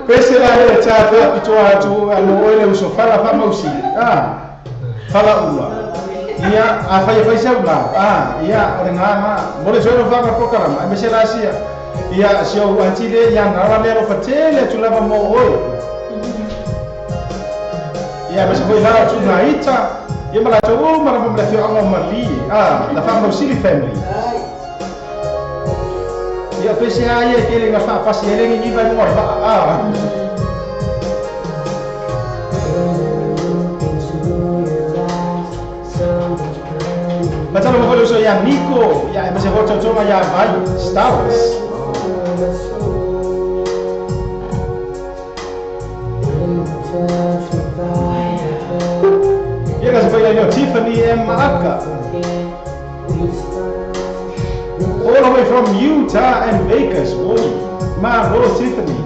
pese la le cha pitua tu alo ole uso fala fa mausili fala ulo ia afai sa ula ia ore ngama mole sono fa ka program a mesela sia ia sio antide yang nara lero fatele tu lava mo oi ia mas foi lá tu na ita ia mala tu mala pemla fio anga mali la fa mo sili family ia pese ia kele nga fa pasi ele ni vai mo ia Nico, ia mas ho tonga ia vai Star Wars. Ia ka vai ia Tiffany and Malaka. All the way from Utah and Vegas, boy. Maro Tiffany.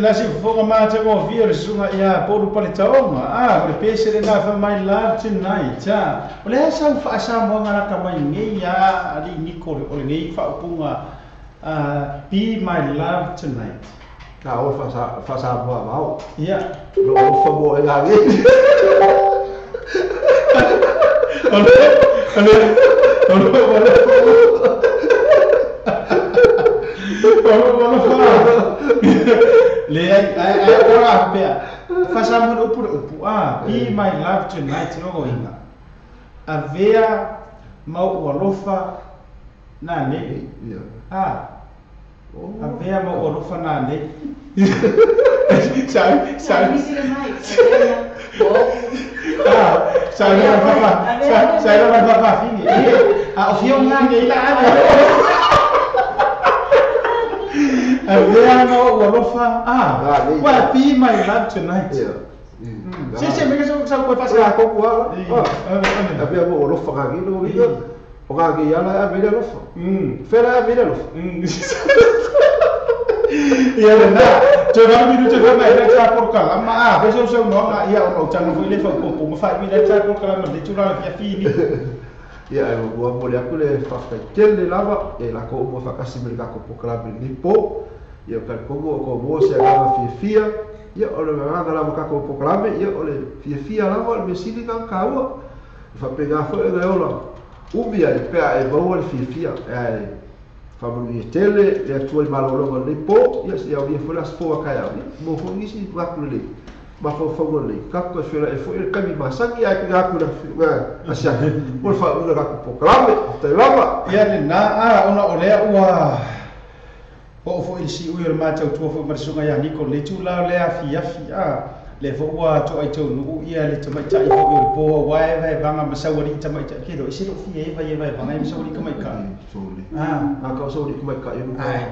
Nasi fonga mata ko via sunga ia poru palitaonga le pese le na fa mai love tonight ole sa fa sa mo ngana ka mai ngi ya ali Nico ole nei fa punga be my love tonight ka o fa sa bo mau ia lo fa bo e ngi le ai ora pea fasamu upu be my love tonight no inga avea mau walofa na ne avea mau walofa na ne sai sai papa fini ofio ngane ila avea mau walofa what be my love tonight se me que sa ko pasa ko ko avea mau walofa ngani no o ngani ala avea lofa fera avea lofa ia na joga minuto joga mai na por kalama beso so no na ia o chano foi le fa ko mo fa mi na por kalama de chura la fini ia o mo le akule fa tele lava e la ko mo fa kasi me ka ko por kalama ni po ia ka ko mo se aga fia ia o le nga la ka ko por kalama ia o le fia lava me sili ka kaua fa pega fo e ola ubia le pe e bo le fia e family tele le actual malolo le po ya se au dia folas fo ka ya mo fo nisi va kule ma fo le ka ko fera e fo e kami masangi ai pinga ku na asia por fa una ka po klame te lava ia le na ona olea ua o fo il si uir ma tau tu fo marsunga ya niko le tu la le afi le fo ua to ai to nu ia le tama tai fo il po wai vai banga masawari tama tai ke do isi lo fi e vai banga masawari ka mai ka soli ka soli ka mai ka ai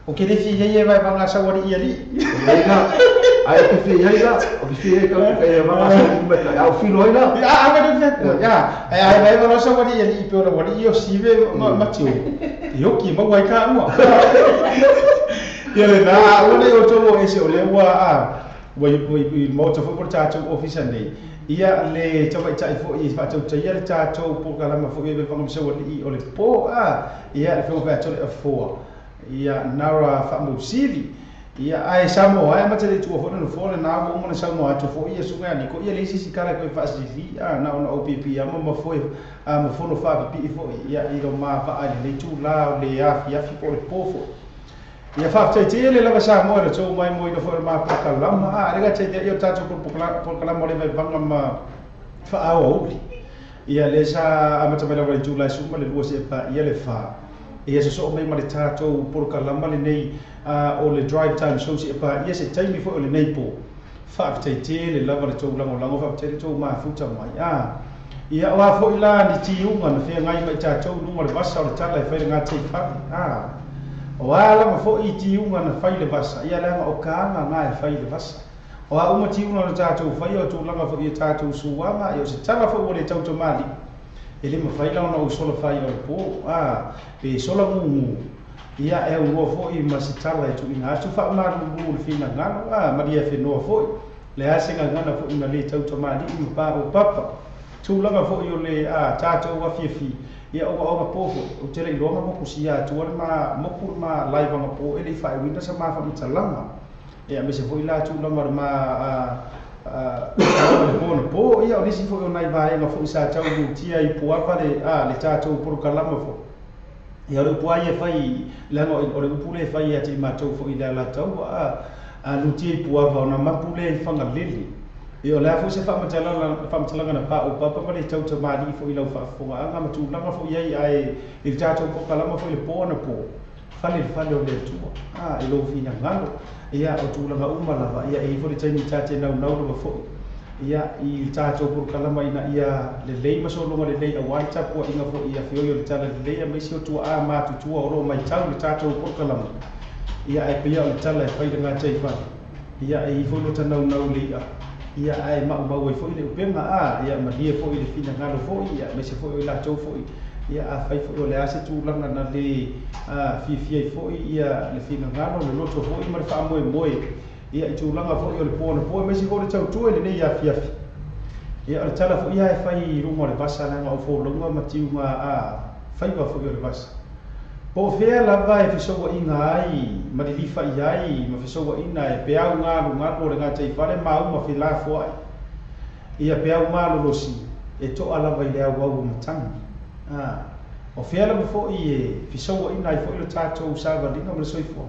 o ke le fi e vai banga masawari ia li ai ke fi ai la o ke fi ka e banga masawari ka mai ka au fi lo ina va de ya ai vai banga masawari ia li pe ora wari io si ve ma tiu io ki ma wai ka mo ia le na o le o to ese o le ua wai mo to fo tato office nei ia le tama tai fo I fa tau ia le tato po kala ma fo e be fam so I o le po ia le fo fa to le fo ia nara fa mo sivi ia ai samo ai ma tele tu fo no fo le na mo mo samo atu fo ia sunga ni ko ia le sisi kala ko fa sivi na ona OPP ama ma fo ma fo no fa pi fo ia I do ma fa ai le tu la le ya fi po le po fo ia fa te le lava sa mo re so mai mo I fo ma pa kalama rega te io tato por kalama le vai banga ma fa au ia le sa ama te mala vai tu la su ma le lo se pa ia le fa ia so mai ma le tato por kalama le nei o le drive time so se pa ia se time fo le nei po fa te le lava le to lango fa te to ma futa mai ia wa fo ila ni ti unga na fe ngai mai tato no ma le basa o tala e fa nga te fa Wala ma fo I ti unga na fai le basa ia la ma o ka nga fai le basa o a uma ti unga na tatou fai o tu langa fo I tatou suanga io se tala fo o le tau to mali ele ma fai la ona o solo fai o po pe solo mu ia e o fo I ma se tala e tu ina tu fa na lu le fina ngana ma dia fe no fo le asinga ngana fo ina le tau to mali I pa o papa tu langa fo I o le tatou wa fi ia o po o tele longa mo kusia tu ma mo kur ma live ma po ele fa winda sa ma fa mitalanga ia me se foi la tu longa ma po ia o disi foi o nai vai ma foi sa tau lu tia I po fa le tatou por kalama fo ia o po ia fai la no o le pule fai ati ma tau foi la tau lu tia I po fa na ma pule fanga lili Io la fo se fa matalanga na pa o papa ma le tau mali fo I lau fa fo anga ma tu langa fo ia ai il tato po kalama fo le po na po fale o le tu I lo fina ngalo ia o tu langa uma lava ia e fo le tani tate na no fo ia il tato po kalama ina ia le lei ma so lo le lei a waita po ina fo ia fio le tala le lei ma si o tu ma tu o ro mai tau le tato po kalama ia e pia le tala e fai nga tai fa ia e fo lo tana no le ia ai ma e foi le penga ia ma dia foi le fina ngalo foi ia me se foi la tau foi ia a fai foi le ase tu langa na le fi foi ia le fina ngalo le loto foi ma fa mo ia I tu langa foi le po me se foi le tau tu le nei ia fi ia le tala foi ia fai rumo le basa na o fo longa ma tiu ma fai va foi le basa po fea la vai fi so ina ai ma di fa ai ma fi so ina e pe au nga po le nga tai fale ma u ma fi la fo ai ia pe au ma lo si e to ala vai le au au matang o fea la fo I fi so ina I fo le tato sa va dinga ma so I fo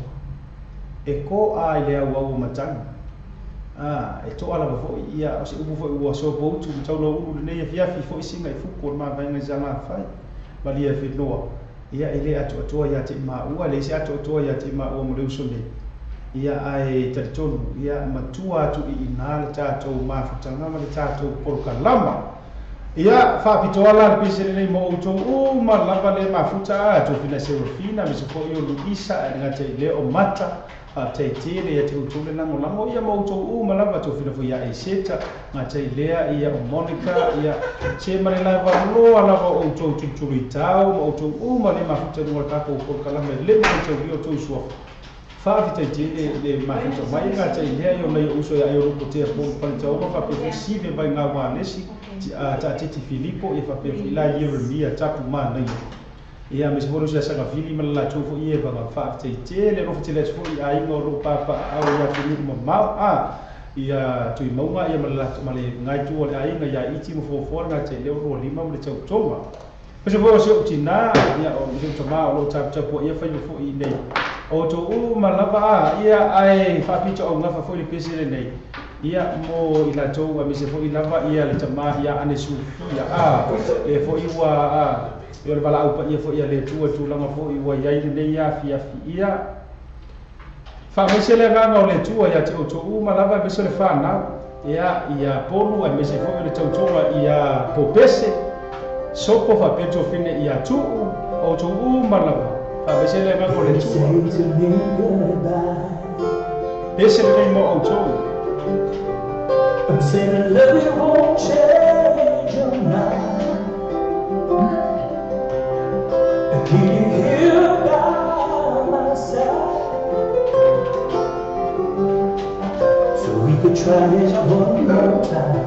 e ko ai le au au matang e to ala fo ia o se u fo u so po tu tau lo u le nei fi fo singa I fu ko ma vai nga zanga fai ma dia fi loa ia ele atu ia te ma ua le se atu ia te ma ua mo le usole ia ai tatonu ia matua atu I ina le tatou mafutanga ma le tatou por kalama ia fa pitoala le pise nei mo uto ma lava le mafuta atu fina serofina me se fo io Luisa nga te le o mata te tele ia te utule lango ia mo uto ma lava tu fina fo ia e seta nga te lea ia o Monica ia se mare lava lo lava o uto tutului tau mo uto ma le mafuta no ka ko por kalama le mo te io tu suo fa vita te le mafuta mai nga te lea io le uso ia io ko te po tau fa pe si ve vai nga wa nesi ta titi Filippo e fa pe la Jeremia tapu ma nei ia me se fo se sanga fili ma la tu fo ia va fa te le ro te le fo ia I ngo papa au ia tu ma ia tu maunga ia ma le ngai tu le ai nga ia iti mo fo na te le ro lima mo le tau toma pe se fo se o tina ia o se toma o tap po ia fa fo I nei o to ma lava ia ai fa pito o nga fa fo le pese nei ia mo i latou a mise fo'i lava ia le tamā ia ane sufia e fo'i ua ia le vala'au paia fo'i a le tua tulaga fo'i ua iai lenei afiafi ia fa'amaise le agaga o le tua ia te outo'u ma lava e mese le fanau ia ia polu e mese fo'i o le tautoga ia popese sopo fa'apetofine ia tu'u outo'u ma lava fa'amaise le agaga o le tua pese lenei mo outou. I'm saying love you won't change your mind. And keep you here by my side, so we could try it one more time.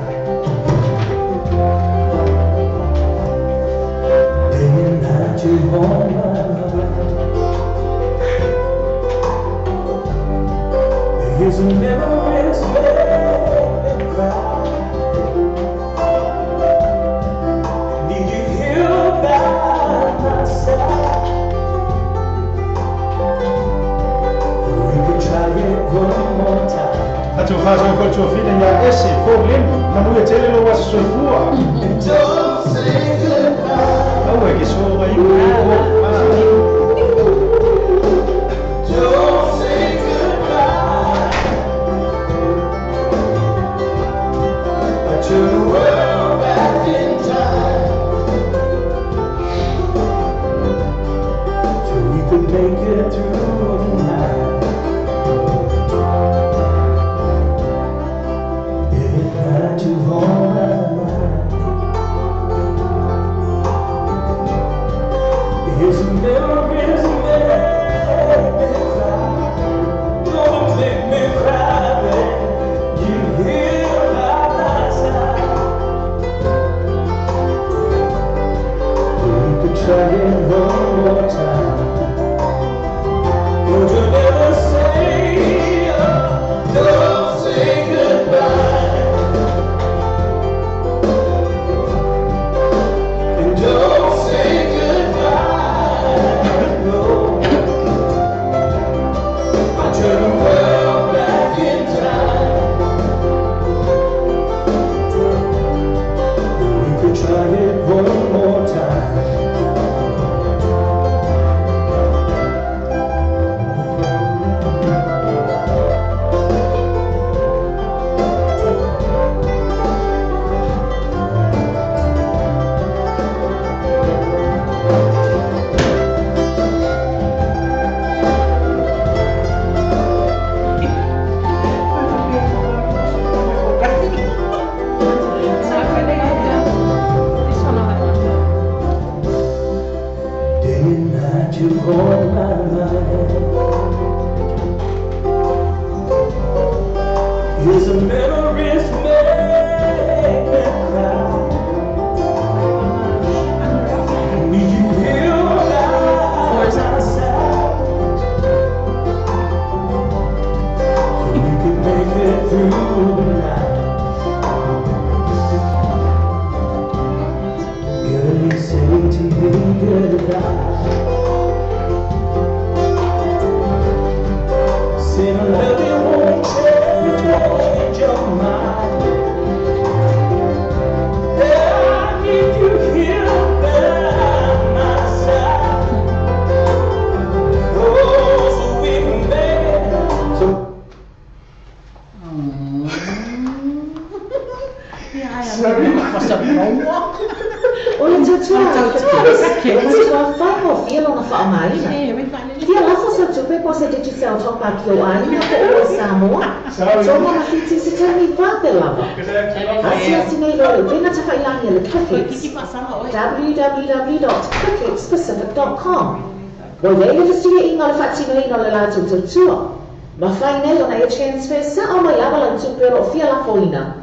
Day and night you hold my mind. There's memories make me cry. Need you here by my side. We could try it one more time. Atu fazem o que eu fiz na esse for limpo, mas não é tele lo was so fua. Don't say goodbye. Oh, é que sou aí. Don't say goodbye. Turn the world back in time, so we could make it through the night. Every night you hold my mind. Here's some memories make me cry. Don't make me cry, babe. You hear my try it one more time. Would you never say, don't say goodbye? And don't say goodbye, no. I turn the world back in time. We could try it one more time. You hold my mind. Here's a memories make me cry. Need you here by my side, so we can make it through the night. Hear me say to me goodbye. Say I love you won't change your mind. Yeah, I need you here by my side. Oh, so we can make it. So Olha, tchau. Vai ouvir lá na farmácia. Dia lá só tu pe posa de tisa o topa ki o ani na ko o Samoa. So mo na fiti se tani pate lava. Asia sinei lo pena ta fai lani le crickets. www.cricketspecific.com. Wo le le sia inga le fati no ina le la tu. Ma fai nei ona e transfer sa o mai lava la tu pero fia la foina.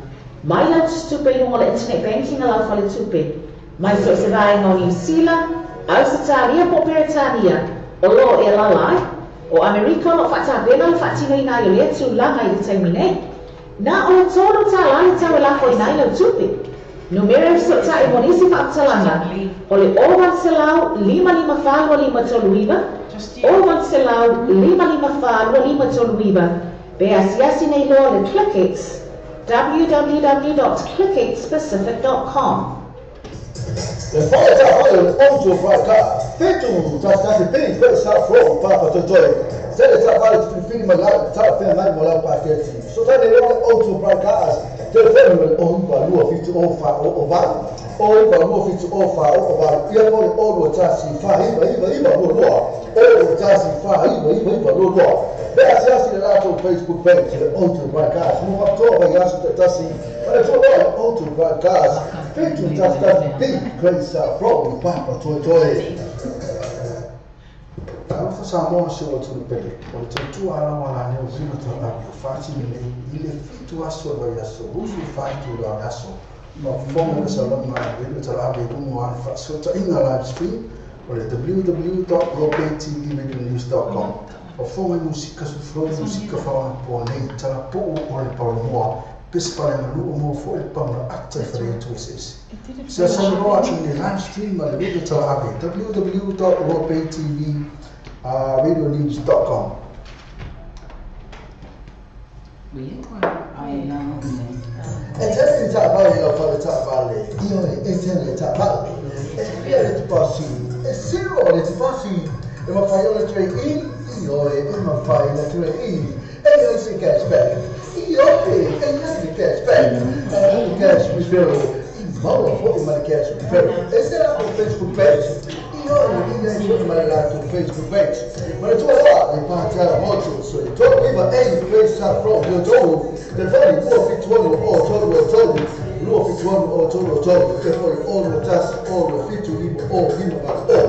Mai la tu pe no le internet banking la fa le tu pe. Mai so se vai no New Zealand, Australia po Britania. O lo e la lai, o Amerika o fata bena le fatina ina i le tu langa i le taimine. Na o le tolo ta lai ta o la fo ina i le tupi. Numero so ta i monisi fa talanga. O le ovan selau 555 toluiba. Ovan selau 555 toluiba. Be asiasi nei lo le clickets www.cricketspecific.com. E poi già oltre qua, feito già state bene questa from papa to joy. Se le trabalho de film magari sta per mai mola paquete. So tá ne oltre broadcast. Telefone on ba lua feito o fa o va. O ba lua feito o fa o ba. Ia mo o già si fa iba o lua. O già si fa iba o lua. Beh, se assi la Facebook page oltre broadcast. Non va troppo ragazzi da si. Ma è solo oltre broadcast. Feito già state bene questa from papa to joy. Alfa Samoa se o tunu pele. O tu ala wala ne o zina tala o fati ne ile fitu aso ba yaso. Usu fatu la aso. Ma fomo na salama ile tala be kumu alfa. So ta inga live stream o le www.ropetvradionews.com. O fomo musika su fro musika fa po nei tala po o le pa mo. Pes para na lu mo fo e pa ma atta fare tu ses. Se sono ati ne live stream ma le video tala be www.ropetvradionews.com. E se già vai a fare tabale, io e se le tabale, e spiegare ti passi, e se ore ti passi, e ma fai le 3 in, io e ma fai le 3 in, e io si cashback, io e io si cashback, e il cash mi spero, ma non puoi mai cash mi spero, e se la Facebook page, io e mai la Facebook page, ma tu là, e parti alla moto, so tu viva e il place from your door. Therefore, you go fit one or told, you go fit one or told, therefore, all the task, all the fit to him, all him, but all.